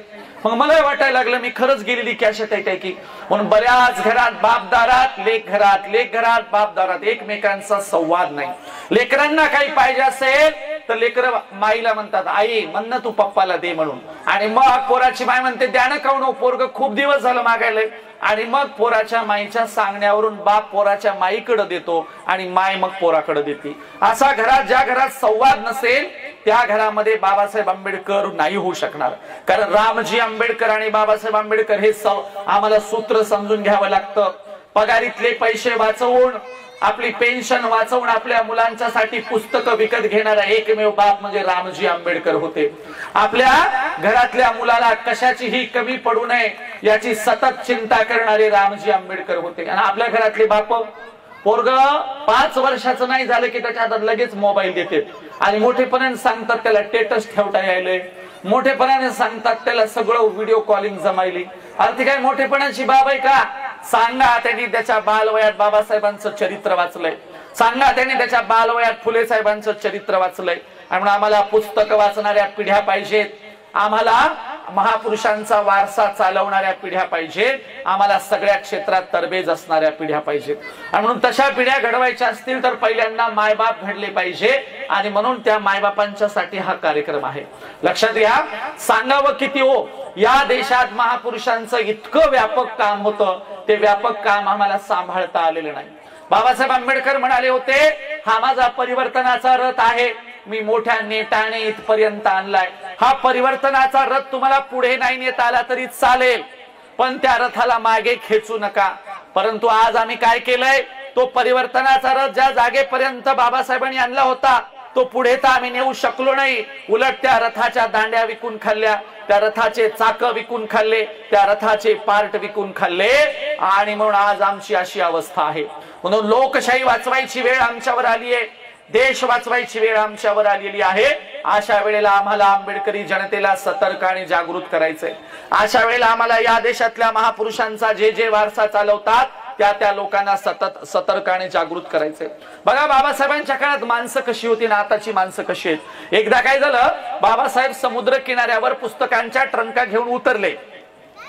मग मला वाटायला लागलं मी खरंच गेलेली कॅशेट आहे काय की. म्हणून बऱ्याच घरात बापदारात, लेक घरात, लेक घरात बापदारात एकमेकांचा संवाद नाही. लेकरांना काही पाहिजे असेल तर लेकर माईला म्हणतात आई म्हणणं तू पप्पाला दे म्हणून. आणि मग पोराची माय म्हणते द्यानं काऊन, पोरग खूप दिवस झालं मागायलंय. आणि मग पोराच्या माईच्या सांगण्यावरून बाप पोराच्या माईकडे देतो आणि माय मग पोराकडे देते. असा घरात, ज्या घरात संवाद नसेल त्या घरामध्ये बाबासाहेब आंबेडकर नाही होऊ शकणार. कारण रामजी आंबेडकर आणि बाबासाहेब आंबेडकर हे आम्हाला सूत्र समजून घ्यावं लागतं. पगारीतले पैसे वाचवून, आपली पेन्शन वाचवून आपल्या मुलांच्यासाठी पुस्तकं विकत घेणारा एकमेव बाप म्हणजे रामजी आंबेडकर होते. आपल्या घरातल्या मुलाला कशाचीही कमी पडू नये याची सतत चिंता करणारे रामजी आंबेडकर होते. आणि आपल्या घरातले बाप पोरग 5 वर्षाचं नाही झालं की त्याच्या हातात लगेच मोबाईल देते आणि मोठेपणाने सांगतात त्याला स्टेटस ठेवता यायले, मोठेपणाने सांगतात त्याला सगळं व्हिडिओ कॉलिंग जमायली. अरे ती काय मोठेपणाची बाब आहे का? सांगा त्यांनी त्याच्या बालवयात बाबासाहेबांचं चरित्र वाचलंय, सांगा त्यांनी त्याच्या बालवयात फुले साहेबांचं चरित्र वाचलंय. आणि आम्हाला पुस्तक वाचणाऱ्या पिढ्या पाहिजेत, आम्हाला महापुरुषांचा वारसा चालवणाऱ्या पिढ्या पाहिजेत, आम्हाला सगळ्या क्षेत्रात तरबेज असणाऱ्या पिढ्या पाहिजेत. आणि म्हणून तशा पिढ्या घडवायच्या असतील तर पहिल्यांदा मायबाप घडले पाहिजे. आणि म्हणून त्या मायबापांच्यासाठी हा कार्यक्रम आहे. लक्षात घ्या, सांगावं किती हो, या देशात महापुरुषांचं इतकं व्यापक काम होतं, ते व्यापक काम आम्हाला सांभाळता आलेलं नाही. बाबासाहेब आंबेडकर म्हणाले होते, हा माझा परिवर्तनाचा रथ आहे, मी मोठ्या नेटाने इथपर्यंत आणलाय. हा परिवर्तनाचा रथ तुम्हाला पुढे नाही नेता आला तरी चालेल, पण त्या रथाला मागे खेचू नका. परंतु आज आम्ही काय केलंय, तो परिवर्तनाचा रथ ज्या जागेपर्यंत बाबासाहेबांनी आणला होता तो पुढे तर आम्ही नेऊ शकलो नाही, उलट त्या रथाच्या दांड्या विकून खाल्ल्या, त्या रथाचे चाक विकून खाल्ले, त्या रथाचे पार्ट विकून खाल्ले. आणि म्हणून आज आमची अशी अवस्था आहे. म्हणून लोकशाही वाचवायची वेळ आमच्यावर आली आहे, देश वाचवायची वेळ आमच्यावर आलेली आहे. अशा वेळेला आम्हाला आंबेडकरी जनतेला सतर्क आणि जागृत करायचंय. अशा वेळेला आम्हाला या देशातल्या महापुरुषांचा जे वारसा चालवतात त्या लोकांना सतत सतर्क आणि जागृत करायचंय. बघा, बाबासाहेबांच्या काळात माणसं कशी होती ना आताची माणसं कशी आहेत. एकदा काय झालं, बाबासाहेब समुद्र किनाऱ्यावर पुस्तकांच्या ट्रंका घेऊन उतरले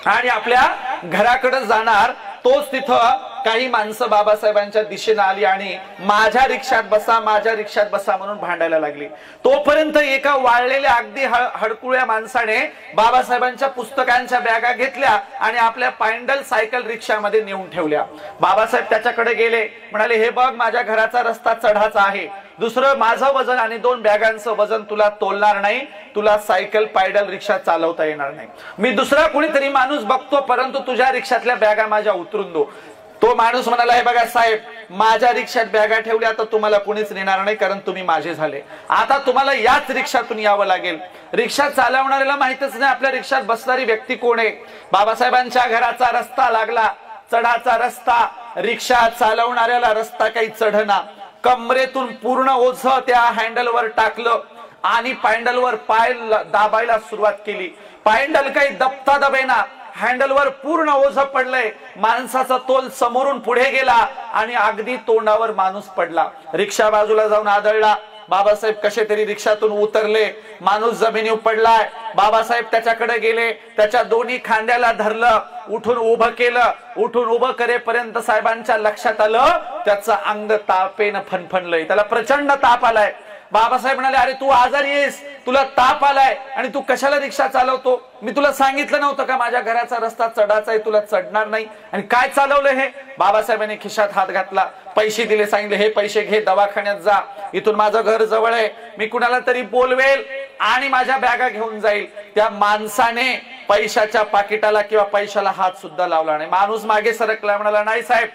आणि आपल्या घराकडे जाणार, तोच तिथं काही माणसं बाबासाहेबांच्या दिशेने आली आणि माझ्या रिक्षात बसा, माझ्या रिक्षात बसा म्हणून भांडायला लागली. तोपर्यंत एका वाळलेल्या अगदी हडकुळ्या माणसाने बाबासाहेबांच्या पुस्तकांच्या बॅगा घेतल्या आणि आपल्या पायंडल सायकल रिक्षामध्ये नेऊन ठेवल्या. बाबासाहेब त्याच्याकडे गेले, म्हणाले, हे बघ, माझ्या घराचा रस्ता चढाचा आहे, दुसरं माझं वजन आणि 2 बॅगांचं वजन तुला तोलणार नाही, तुला सायकल पायडल रिक्षा चालवता येणार नाही. मी दुसरा कोणीतरी माणूस बघतो, परंतु तुझ्या रिक्षातल्या बॅगा माझ्या उतरून दो. तो माणूस म्हणाला, हे बघा साहेब, माझ्या रिक्षात बॅगा ठेवल्या तर तुम्हाला कोणीच नेणार नाही, कारण तुम्ही माझे झाले. आता तुम्हाला याच रिक्षातून यावं लागेल. रिक्षा चालवणाऱ्याला माहितच नाही आपल्या रिक्षात बसणारी व्यक्ती कोण आहे. बाबासाहेबांच्या घराचा रस्ता लागला, चढाचा रस्ता, रिक्षा चालवणाऱ्याला रस्ता काही चढना. कमरेतून पूर्ण ओझं त्या हँडलवर टाकलं आणि पायंडलवर पाय दाबायला सुरुवात केली. पायंडल काही दबता दबेना, हँडलवर पूर्ण ओझं पडलंय. माणसाचा तोल समोरून पुढे गेला आणि अगदी तोंडावर माणूस पडला. रिक्षा बाजूला जाऊन आदळला. बाबासाहेब कसे तरी रिक्षातून उतरले, माणूस जमिनीवर पडलाय. बाबासाहेब त्याच्याकडे गेले, त्याच्या दोन्ही खांद्याला धरलं, उठून उभं केलं. उठून उभं करेपर्यंत साहेबांच्या लक्षात आलं त्याचं अंग तापेनं फणफणलंय, त्याला प्रचंड ताप आलाय. बाबासाहेब म्हणाले, अरे तू आजारी आहेस, तुला ताप आलाय आणि तू कशाला रिक्षा चालवतो? मी तुला सांगितलं नव्हतं का माझ्या घराचा रस्ता चढाचा आहे, तुला चढणार नाही, आणि काय चालवलं हे? बाबासाहेबांनी खिशात हात घातला, पैसे दिले, सांगितले, हे पैसे घे, दवाखान्यात जा, इथून माझं घर जवळ आहे, मी कुणाला तरी बोलवेल आणि माझ्या बॅगा घेऊन जाईल. त्या माणसाने पैशाच्या पाकिटाला किंवा पैशाला हात सुद्धा लावला नाही. माणूस मागे सरकला, म्हणाला, नाही साहेब,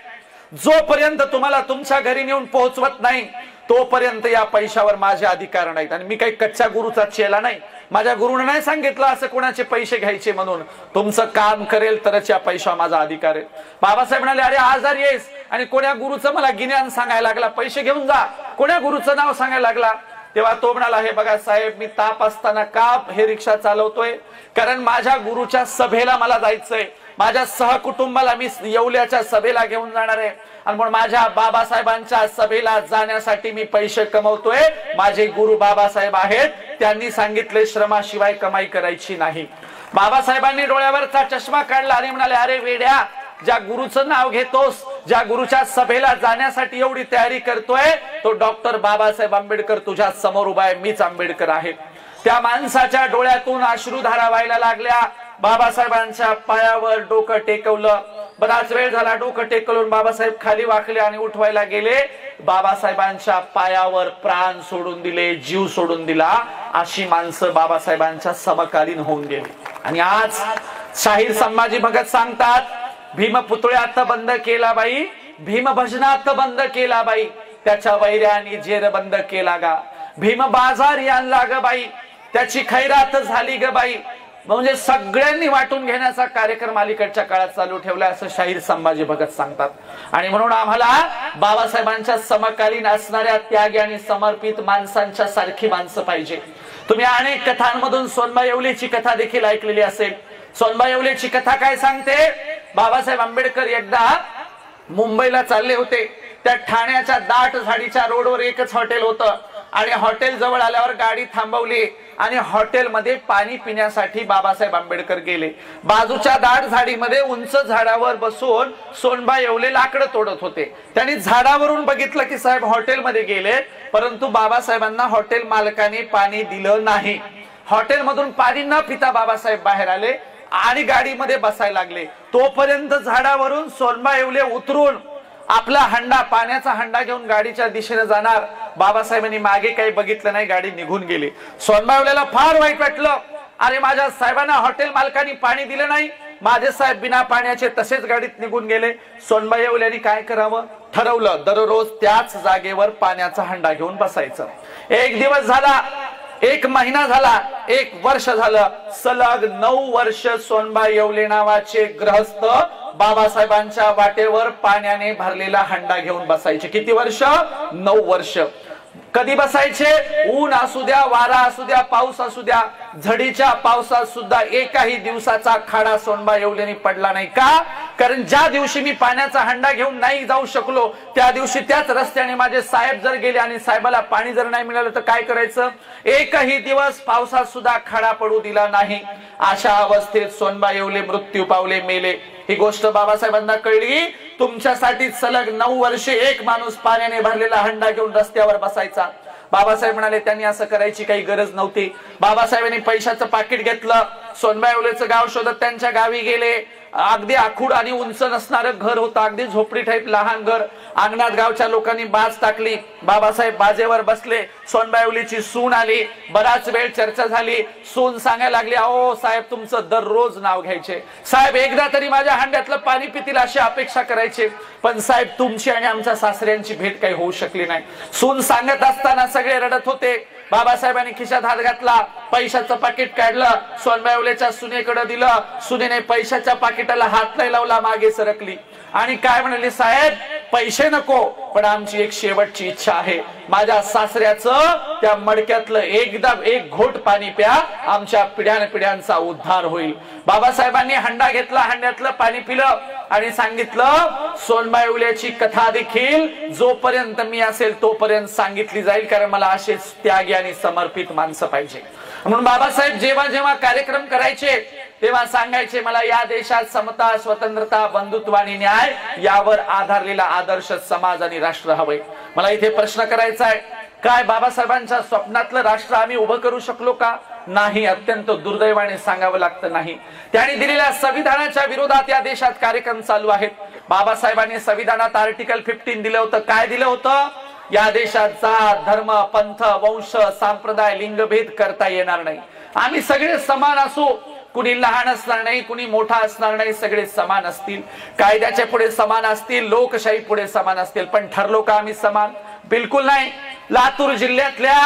जोपर्यंत तुम्हाला तुमच्या घरी नेऊन पोहोचवत नाही तोपर्यंत या पैशावर माझे अधिकार नाहीत. आणि मी काही कच्च्या गुरुचा चेला नाही, माझ्या गुरुने नाही सांगितलं असं कोणाचे पैसे घ्यायचे म्हणून. तुमचं काम करेल तरच या पैशावर माझा अधिकार आहे. बाबासाहेब म्हणाले, अरे आजारी आहेस आणि कोण्या गुरुचं मला गिन्यान सांगायला लागला, पैसे घेऊन जा, कोण्या गुरुचं नाव सांगायला लागला? तेव्हा तो म्हणाला, हे बघा साहेब, मी ताप असताना का हे रिक्षा चालवतोय? कारण माझ्या गुरुच्या सभेला मला जायचंय, माझ्या सहकुटुंबाला मी येवल्याच्या सभेला घेऊन जाणार आहे, आणि म्हणून माझ्या बाबासाहेबांच्या सभेला जाण्यासाठी मी पैसे कमवतोय. माझे गुरु बाबासाहेब आहेत, त्यांनी सांगितले श्रमाशिवाय कमाई करायची नाही. बाबासाहेबांनी डोळ्यावरचा चष्मा काढला आणि म्हणाले, अरे वेड्या, ज्या गुरुचं नाव घेतोस, ज्या गुरुच्या सभेला जाण्यासाठी एवढी तयारी करतोय, तो डॉक्टर बाबासाहेब आंबेडकर तुझ्या समोर उभा आहे, मीच आंबेडकर आहे. त्या माणसाच्या डोळ्यातून अश्रुधारा व्हायला लागल्या. बाबासाहेबांच्या पायावर डोकं टेकवलं. बराच वेळ झाला डोकं टेकवून बाबासाहेब खाली वाकले आणि उठवायला गेले. बाबासाहेबांच्या पायावर प्राण सोडून दिले, जीव सोडून दिला. अशी माणसं बाबासाहेबांच्या समकालीन होऊन गेली. आणि आज शाहीर संभाजी भगत सांगतात, भीमपुतळ्यात बंद केला बाई, भीम भजनात बंद केला बाई, त्याच्या वैऱ्याने जेर बंद केला गा, भीम बाजार आणला ग बाई, त्याची खैरात झाली ग बाई, म्हणजे सगळ्यांनी वाटून घेण्याचा कार्यक्रम अलीकडच्या काळात चालू ठेवला असं शाहीर संभाजी भगत सांगतात। आणि म्हणून आम्हाला बाबासाहेबांच्या समकालीन असणाऱ्या त्यागी आणि समर्पित माणसांच्या सारखी माणसं पाहिजे। तुम्ही अनेक कथांमधून सोनबा येवलेची कथा देखील ऐकलेली असेल। सोनबा येवलेची कथा काय सांगते, बाबासाहेब आंबेडकर एकदा मुंबईला चालले होते। त्या ठाण्याच्या दाट झाडीच्या रोडवर एकच हॉटेल होतं आणि हॉटेल जवळ आल्यावर गाडी थांबवली आणि हॉटेलमध्ये पाणी पिण्यासाठी बाबासाहेब आंबेडकर गेले। बाजूच्या दाट झाडीमध्ये उंच झाडावर बसून सोनबा येवले लाकडं तोडत होते। त्यांनी झाडावरून बघितलं की साहेब हॉटेलमध्ये गेले, परंतु बाबासाहेबांना हॉटेल मालकाने पाणी दिलं नाही। हॉटेलमधून पाणी न पिता बाबासाहेब बाहेर आले आणि गाडीमध्ये बसायला लागले। तोपर्यंत झाडावरून सोनबा येवले उतरून आपला हंडा, पाण्याचा हंडा घेऊन गाडीच्या दिशेने जाणार। बाबासाहेबांनी मागे काही बघितलं नाही, गाडी निघून गेली। सोनबा येवलेला फार वाईट वाटलं, अरे माझ्या साहेबांना हॉटेल मालकांनी पाणी दिलं नाही, माझे साहेब बिना पाण्याचे तसेच गाडीत निघून गेले। सोनबा येवलेंनी काय करावं ठरवलं, दररोज त्याच जागेवर पाण्याचा हंडा घेऊन बसायचं। एक दिवस झाला, एक महिना झाला, एक वर्ष झालं, सलग 9 वर्ष सोनबा येवले नावाचे गृहस्थ बाबासाहेबांच्या वाटेवर पाण्याने भरलेला हंडा घेऊन बसायचे। किती वर्ष? 9 वर्ष। कधी बसायचे? ऊन असू द्या, वारा असू द्या, पाऊस असू द्या, झडीच्या पावसात सुद्धा एकाही दिवसाचा खाडा सोनबा येवलेंनी पडला नाही। का? कारण ज्या दिवशी मी पाण्याचा हंडा घेऊन नाही जाऊ शकलो, त्या दिवशी त्याच रस्त्याने माझे साहेब जर गेले आणि साहेबाला पाणी जर नाही मिळालं तर काय करायचं? एकही दिवस पावसात सुद्धा खाडा पडू दिला नाही। अशा अवस्थेत सोनबा येवले मृत्यू पावले, मेले। ही गोष्ट बाबासाहेबांना कळली। तुमच्यासाठी सलग 9 वर्षे एक माणूस पाण्याने भरलेला हंडा घेऊन रस्त्यावर बसायचा। बाबासाहेब म्हणाले त्यांनी असं करायची काही गरज नव्हती। बाबासाहेबांनी पैशाचं पाकिट घेतलं, सोनबा येवलेचं गाव शोधत त्यांच्या गावी गेले। अगदी आखूड आणि उंच नसणारं घर होतं, अगदी झोपडी टाईप लहान घर। अंगणात गावच्या लोकांनी बाज टाकली, बाबासाहेब बाजेवर बसले। सोनबा येवलेची सून आली, बराच वेळ चर्चा झाली। सून सांगायला लागली, अहो साहेब तुमचं दररोज नाव घ्यायचे, साहेब एकदा तरी माझ्या हंड्यातलं पाणी पितील अशी अपेक्षा करायचे, पण साहेब तुमची आणि आमच्या सासऱ्यांची भेट काही होऊ शकली नाही। सून सांगत असताना सगळे रडत होते। बाबासाहेबांनी खिशात हात घातला, पैशाचं पाकिट काढलं, सोनबा येवलेच्या सुनेकडे दिलं। सुनेने पैशाच्या पाकिटाला हात नाही लावला, मागे सरकली आणि काय म्हणाली, साहेब पैसे नको, पण आमची एक शेवटची इच्छा आहे, माझ्या सासऱ्याचं त्या मडक्यातलं एक घोट पाणी प्या, आमच्या पिढ्यानपिढ्यांचा उद्धार होईल। बाबासाहेबांनी हंडा घेतला, हंड्यातलं पाणी पिलं आणि सांगितलं, सोनबा येवलेची कथा देखील जोपर्यंत मी असेल तोपर्यंत सांगितली जाईल, कारण मला असेच त्यागी आणि समर्पित माणसं पाहिजे। म्हणून बाबासाहेब जेव्हा जेव्हा कार्यक्रम करायचे तेव्हा सांगायचे, मला या देशात समता, स्वतंत्रता, बंधुत्व आणि न्याय यावर आधारलेला आदर्श समाज आणि राष्ट्र हवंय। मला इथे प्रश्न करायचा आहे, काय बाबासाहेबांच्या स्वप्नातलं राष्ट्र आम्ही उभं करू शकलो का? नाही, अत्यंत दुर्दैवाने सांगावं लागतं नाही। त्यांनी दिलेल्या संविधानाच्या विरोधात या देशात कार्यक्रम चालू आहेत। बाबासाहेबांनी संविधानात आर्टिकल 15 दिलं होतं। काय दिलं होतं? या देशात जात, धर्म, पंथ, वंश, संप्रदाय, लिंगभेद करता येणार नाही। आम्ही सगळे समान असू, कुणी लहान असणार नाही, कुणी मोठा असणार नाही, सगळे समान असतील, कायद्याच्या पुढे समान असतील, लोकशाही पुढे समान असतील। पण ठरलो का आम्ही समान? बिलकुल नाही। लातूर जिल्ह्यातल्या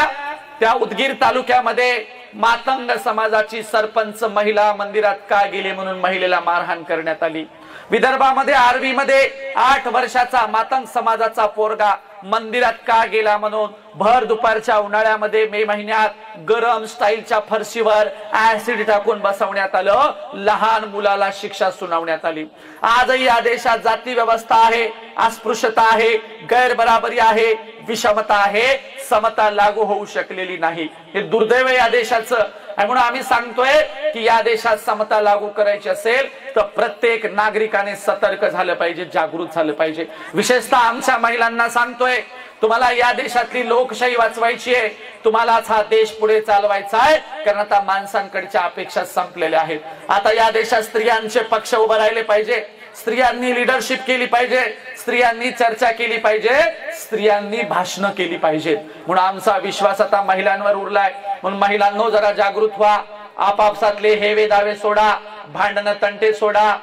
त्या उदगीर तालुक्यामध्ये मातंग समाजाची सरपंच महिला मंदिरात का गेली म्हणून महिलेला मारहाण करण्यात आली। विदर्भामध्ये आर्वीमध्ये 8 वर्षाचा मातंग समाजाचा पोरगा मंदिरात का गेला म्हणून भर दुपारच्या उन्हाळ्यामध्ये मे महिन्यात गरम स्टाईलच्या फरशीवर ऍसिड टाकून बसवण्यात आलं। लहान मुलाला शिक्षा सुनावण्यात आली। आजही या देशात जाती व्यवस्था आहे, अस्पृश्यता आहे, गैरबराबरी आहे, विषमता आहे, समता लागू होऊ शकलेली नाही। हे दुर्दैव या देशाचं। म्हणून आम्ही सांगतोय की या देशात समता लागू करायची असेल तर प्रत्येक नागरिकाने सतर्क झालं पाहिजे, जागृत झालं पाहिजे। विशेषतः आमच्या महिलांना सांगतोय, तुम्हाला या देशातली लोकशाही वाचवायची आहे, तुम्हालाच हा देश पुढे चालवायचा आहे, कारण आता माणसांकडच्या अपेक्षा संपलेल्या आहेत। आता या देशात स्त्रियांचे पक्ष उभे राहिले पाहिजे, स्त्रियांनी लीडरशिप केली पाहिजे, स्त्रियांनी चर्चा केली पाहिजे, स्त्रियांनी भाषण केली पाहिजेत। म्हणून आमचा विश्वास आता महिलांवर उरलाय। म्हणून महिलांनो जरा जागृत व्हा, आपापसातले हेवे दावे सोडा, भांडण तंटे सोडा।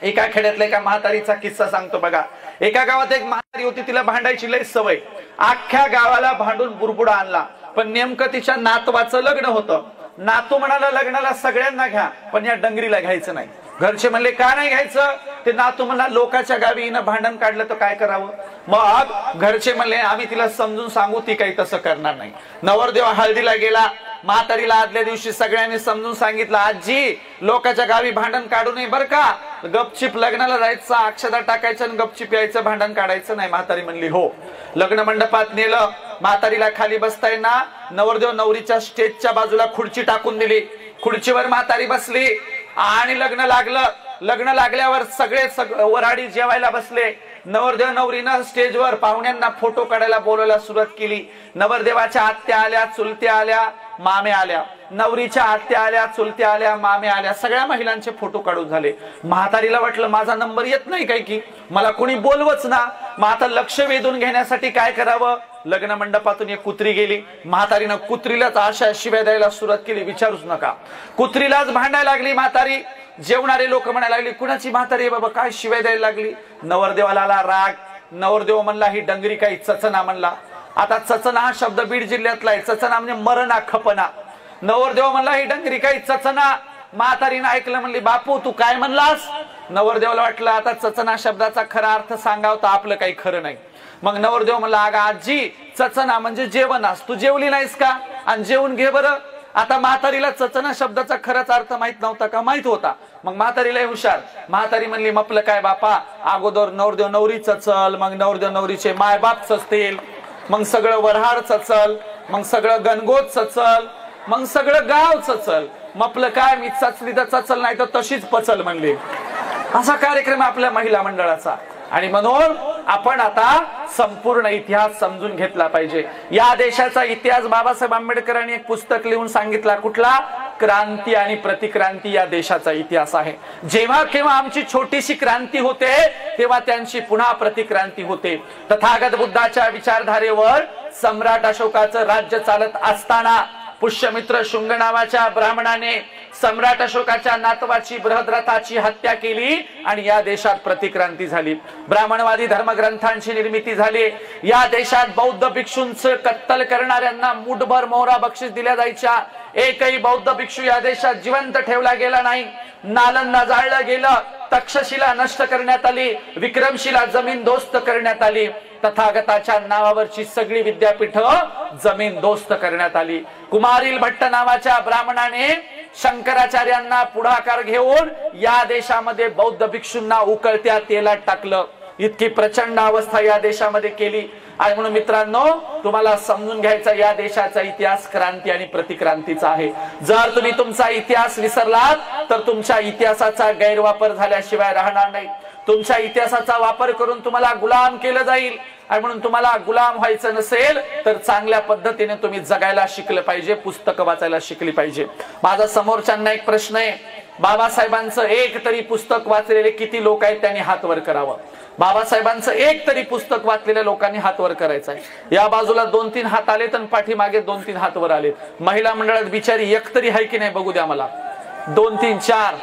एका खेड्यातल्या एका म्हातारीचा किस्सा सांगतो बघा। एका गावात एक म्हातारी होती, तिला भांडायची लय सवय। अख्ख्या गावाला भांडून बुरबुडा आणला, पण नेमकं तिच्या नातवाचं लग्न होतं। नातू म्हणाला लग्नाला सगळ्यांना घ्या पण या डंगरीला घ्यायचं नाही. घरचे म्हणले का नाही घ्यायचं? ते नातू म्हणला लोकांच्या गावी हिनं भांडण काढलं तर काय करावं. मग घरचे म्हणले आम्ही तिला समजून सांगू, ती काही तसं करणार नाही. नवरदेव हळदीला गेला. म्हातारीला आदल्या दिवशी सगळ्यांनी समजून सांगितलं, आजी लोकांच्या गावी भांडण काढू नये बर का, गपचिप लग्नाला जायचं, अक्षता टाकायचं आणि गपचिप यायचं, भांडण काढायचं नाही. म्हातारी म्हणली हो. लग्न मंडपात नेलं. म्हातारीला खाली बसता येईना. नवरदेव नवरीच्या स्टेजच्या बाजूला खुर्ची टाकून दिली. खुर्चीवर म्हातारी बसली आणि लग्न लागलं. लग्न लागल्यावर सगळे वराडी जेवायला बसले. नवरदेव नवरीनं स्टेजवर पाहुण्यांना फोटो काढायला बोलायला सुरुवात केली. नवरदेवाच्या आत्या आल्या, चुलत्या आल्या, मामे आल्या. नवरीच्या आत्या आल्या, चुलत्या आल्या, मामे आल्या. सगळ्या महिलांचे फोटो काढून झाले. म्हातारीला वाटलं माझा नंबर येत नाही काय की, मला कोणी बोलवच ना. मग आता लक्ष वेधून घेण्यासाठी काय करावं. लग्न मंडपातून एक कुत्री गेली. म्हातारीनं कुत्रीलाच अशा शिव्या द्यायला सुरुवात केली, विचारूच नका. कुत्रीलाच भांडायला लागली म्हातारी. जेवणारे लोक म्हणायला लागली कुणाची म्हातारी बाबा, काय शिव्या द्यायला लागली. नवरदेवाला आला राग. नवरदेव म्हणला ही डंगरी काही चचना म्हणला. आता चचना हा शब्द बीड जिल्ह्यातला आहे. चचना म्हणजे मरणा, खपना. नवरदेव म्हणला ही डंगरी काही चचना. म्हातारीनं ऐकलं, म्हणली बापू तू काय म्हणलास. नवरदेवाला वाटलं आता चचना शब्दाचा खरा अर्थ सांगाव तर आपलं काही खरं नाही. मग नवरदेव म्हणला अगं आजी चचना म्हणजे जेवणास, तू जेवली नाहीस का, आणि जेवून घे बरं. आता म्हातारीला चचना शब्दाचा खराच अर्थ माहित नव्हता का, माहित होता. मग म्हातारीला हुशार. म्हातारी म्हणली मपलं काय बापा, अगोदर नवरदेव नवरी चचल, मग नवरदेव नवरीचे मायबाप चचतील, मग सगळं वऱ्हाड चचल, मग सगळं गणगोत चचल, मग सगळं गाव चचल. मपलं काय मी चचली तर चचल, नाही तर तशीच पचल म्हणली. असा कार्यक्रम आपल्या महिला मंडळाचा. आणि म्हणून आपण आता संपूर्ण इतिहास समजून घेतला पाहिजे. या देशाचा इतिहास बाबासाहेब आंबेडकरांनी एक पुस्तक लिहून सांगितला. कुठला? क्रांती आणि प्रतिक्रांती या देशाचा इतिहास आहे. जेव्हा केव्हा आमची छोटीशी क्रांती होते तेव्हा त्यांची पुन्हा प्रतिक्रांती होते. तथागत बुद्धाच्या विचारधारेवर सम्राट अशोकाचं राज्य चालत असताना पुष्यमित्र शुंग नावाच्या ब्राह्मणाने सम्राट अशोकाच्या नातवाची बृहद्रथाची हत्या केली आणि या देशात प्रतिक्रांती झाली. ब्राह्मणवादी धर्मग्रंथांची निर्मिती झाली. या देशात बौद्ध भिक्षूंचं कत्तल करणाऱ्यांना मुठभर मोहरा बक्षीस दिल्या जायच्या. एकही बौद्ध भिक्षू या देशात जिवंत ठेवला गेला नाही. नालंदा जाळलं गेलं. तक्षशिला नष्ट करण्यात आली. विक्रमशिला जमीनदोस्त करण्यात आली. तथागताच्या नावावरची सगळी विद्यापीठ जमीनदोस्त करण्यात आली. कुमारील भट्ट नावाच्या ब्राह्मणाने शंकराचार्यांना पुढाकार घेऊन या देशामध्ये बौद्ध भिक्षूंना उकळत्या तेलात टाकलं. इतकी प्रचंड अवस्था या देशामध्ये केली. आणि म्हणून मित्रांनो तुम्हाला समजून घ्यायचा या देशाचा इतिहास क्रांती आणि प्रतिक्रांतीचा आहे. जर तुम्ही तुमचा इतिहास विसरलात तर तुमच्या इतिहासाचा गैरवापर झाल्याशिवाय राहणार नाही. तुमच्या इतिहासाचा वापर करून तुम्हाला गुलाम केलं जाईल. आणि म्हणून तुम्हाला गुलाम व्हायचं नसेल तर चांगल्या पद्धतीने तुम्ही जगायला शिकलं पाहिजे, पुस्तकं वाचायला शिकली पाहिजे. माझा समोरच्यांना एक प्रश्न आहे. बाबासाहेबांचं एक तरी पुस्तक वाचलेले किती लोक आहेत त्यांनी हात वर करावं. बाबासाहेबांचं एक तरी पुस्तक वाचलेल्या लोकांनी हात वर करायचं आहे. या बाजूला 2-3 हात आलेत आणि पाठीमागे 2-3 हात वर आलेत. महिला मंडळात बिचारी एक तरी आहे की नाही बघू द्या मला. 2-3-4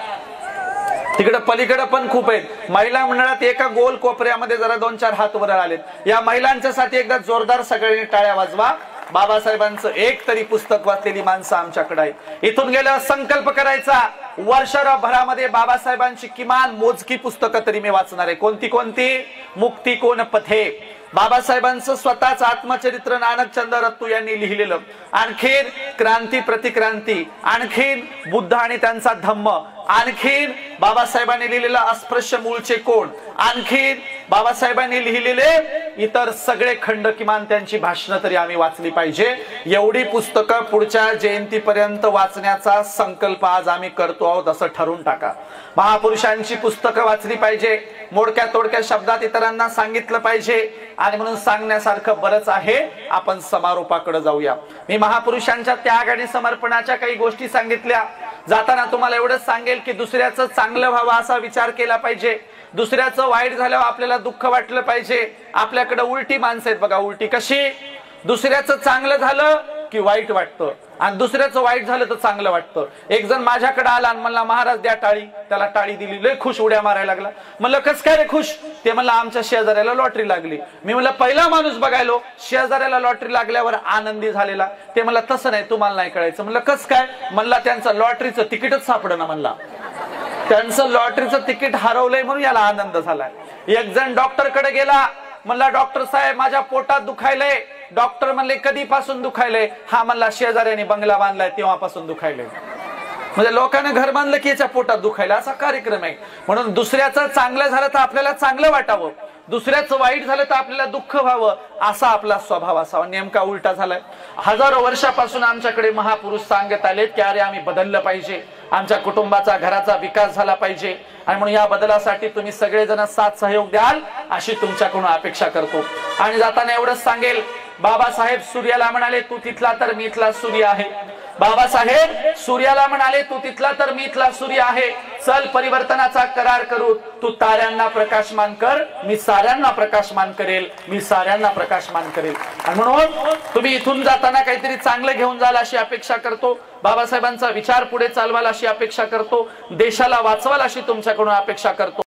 तिकडे पलीकडे पण खूप आहेत. महिला मंडळात एका गोल कोपऱ्यामध्ये जरा 2-4 हात वर आलेत. या महिलांच्यासाठी एकदा जोरदार सगळ्यांनी टाळ्या वाजवा. बाबासाहेबांचं एक तरी पुस्तक वाचलेली माणसं आमच्याकडे आहेत. इथून गेल्यावर संकल्प करायचा वर्षभरामध्ये बाबासाहेबांची किमान मोजकी पुस्तकं तरी मी वाचणार आहे. कोणती कोणती? मुक्ती कोण पथे, बाबासाहेबांचं स्वतःच आत्मचरित्र नानकचंद रत्तू यांनी लिहिलेलं, आणखीन क्रांती प्रतिक्रांती, आणखीन बुद्ध आणि त्यांचा धम्म, आणखीन बाबासाहेबांनी लिहिलेला अस्पृश्य मूळचे कोण, आणखीन बाबासाहेबांनी लिहिलेले इतर सगळे खंड, किमान त्यांची भाषणं तरी आम्ही वाचली पाहिजे. एवढी पुस्तकं पुढच्या जयंतीपर्यंत वाचण्याचा संकल्प आज आम्ही करतो आहोत असं ठरवून टाका. महापुरुषांची पुस्तकं वाचली पाहिजे. मोडक्या तोडक्या शब्दात इतरांना सांगितलं पाहिजे. आणि म्हणून सांगण्यासारखं बरंच आहे. आपण समारोपाकडे जाऊया. मी महापुरुषांच्या त्याग आणि समर्पणाच्या काही गोष्टी सांगितल्या. जाताना तुम्हाला एवढंच सांगेल की दुसऱ्याचं चांगलं व्हावं असा विचार केला पाहिजे. दुसऱ्याचं वाईट झाल्यावर आपल्याला दुःख वाटलं पाहिजे. आपल्याकडे उलटी माणसं आहेत बघा. उलटी कशी? दुसऱ्याचं चांगलं झालं की वाईट वाटतं आणि दुसऱ्याचं वाईट झालं तर चांगलं वाटतं. एक जण माझ्याकडे आला आणि म्हणला महाराज द्या टाळी. त्याला टाळी दिली. लय खुश, उड्या मारायला लागला. म्हणलं कस काय रे खुश? ते म्हणलं आमच्या शेजाऱ्याला लॉटरी लागली. मी म्हणलं पहिला माणूस बघायलो शेजाऱ्याला लॉटरी लागल्यावर आनंदी झालेला. ते म्हणलं तसं नाही, तुम्हाला नाही कळायचं. म्हणलं कस काय? म्हणला त्यांचं लॉटरीचं तिकीटच सापडना. म्हणला त्यांचं लॉटरीचं तिकीट हरवलंय म्हणून याला आनंद झालाय. एक जण डॉक्टर कडे गेला. म्हणला डॉक्टर साहेब माझ्या पोटात दुखायलंय. डॉक्टर म्हणले कधीपासून दुखायलंय? हा म्हणला शेजाऱ्याने बंगला बांधलाय तेव्हापासून दुखायलंय. म्हणजे लोकांना घर बांधलं की याच्या पोटात दुखायला, असा कार्यक्रम आहे. म्हणून दुसऱ्याचं चांगलं झालं तर आपल्याला चांगलं वाटावं, दुसऱ्याचं वाईट झालं तर आपल्याला दुःख व्हावं, असा आपला स्वभाव असावा. नेमका उलटा झालाय. हजारो वर्षापासून आमच्याकडे महापुरुष सांगत आलेत की अरे आम्ही बदललं पाहिजे, आमच्या कुटुंबाचा घराचा विकास झाला पाहिजे, आणि म्हणून या बदलासाठी तुम्ही सगळेजण साथ सहयोग द्याल अशी तुमच्याकडून अपेक्षा करतो. आणि जाताना एवढंच सांगेल, बाबासाहेब सूर्याला म्हणाले तू तिथला तर मी इथला सूर्य आहे. बाबासाहेब सूर्याला म्हणाले तू तिथला तर मी इथला सूर्य आहे. चल परिवर्तनाचा करार करू. तू ताऱ्यांना प्रकाशमान कर, मी साऱ्यांना प्रकाशमान करेल, मी साऱ्यांना प्रकाशमान करेल. आणि म्हणून तुम्ही इथून जाताना काहीतरी चांगलं घेऊन जाल अशी अपेक्षा करतो. बाबासाहेबांचा विचार पुढे चालवाल अशी अपेक्षा करतो. देशाला वाचवाल अशी तुमच्याकडून अपेक्षा करतो.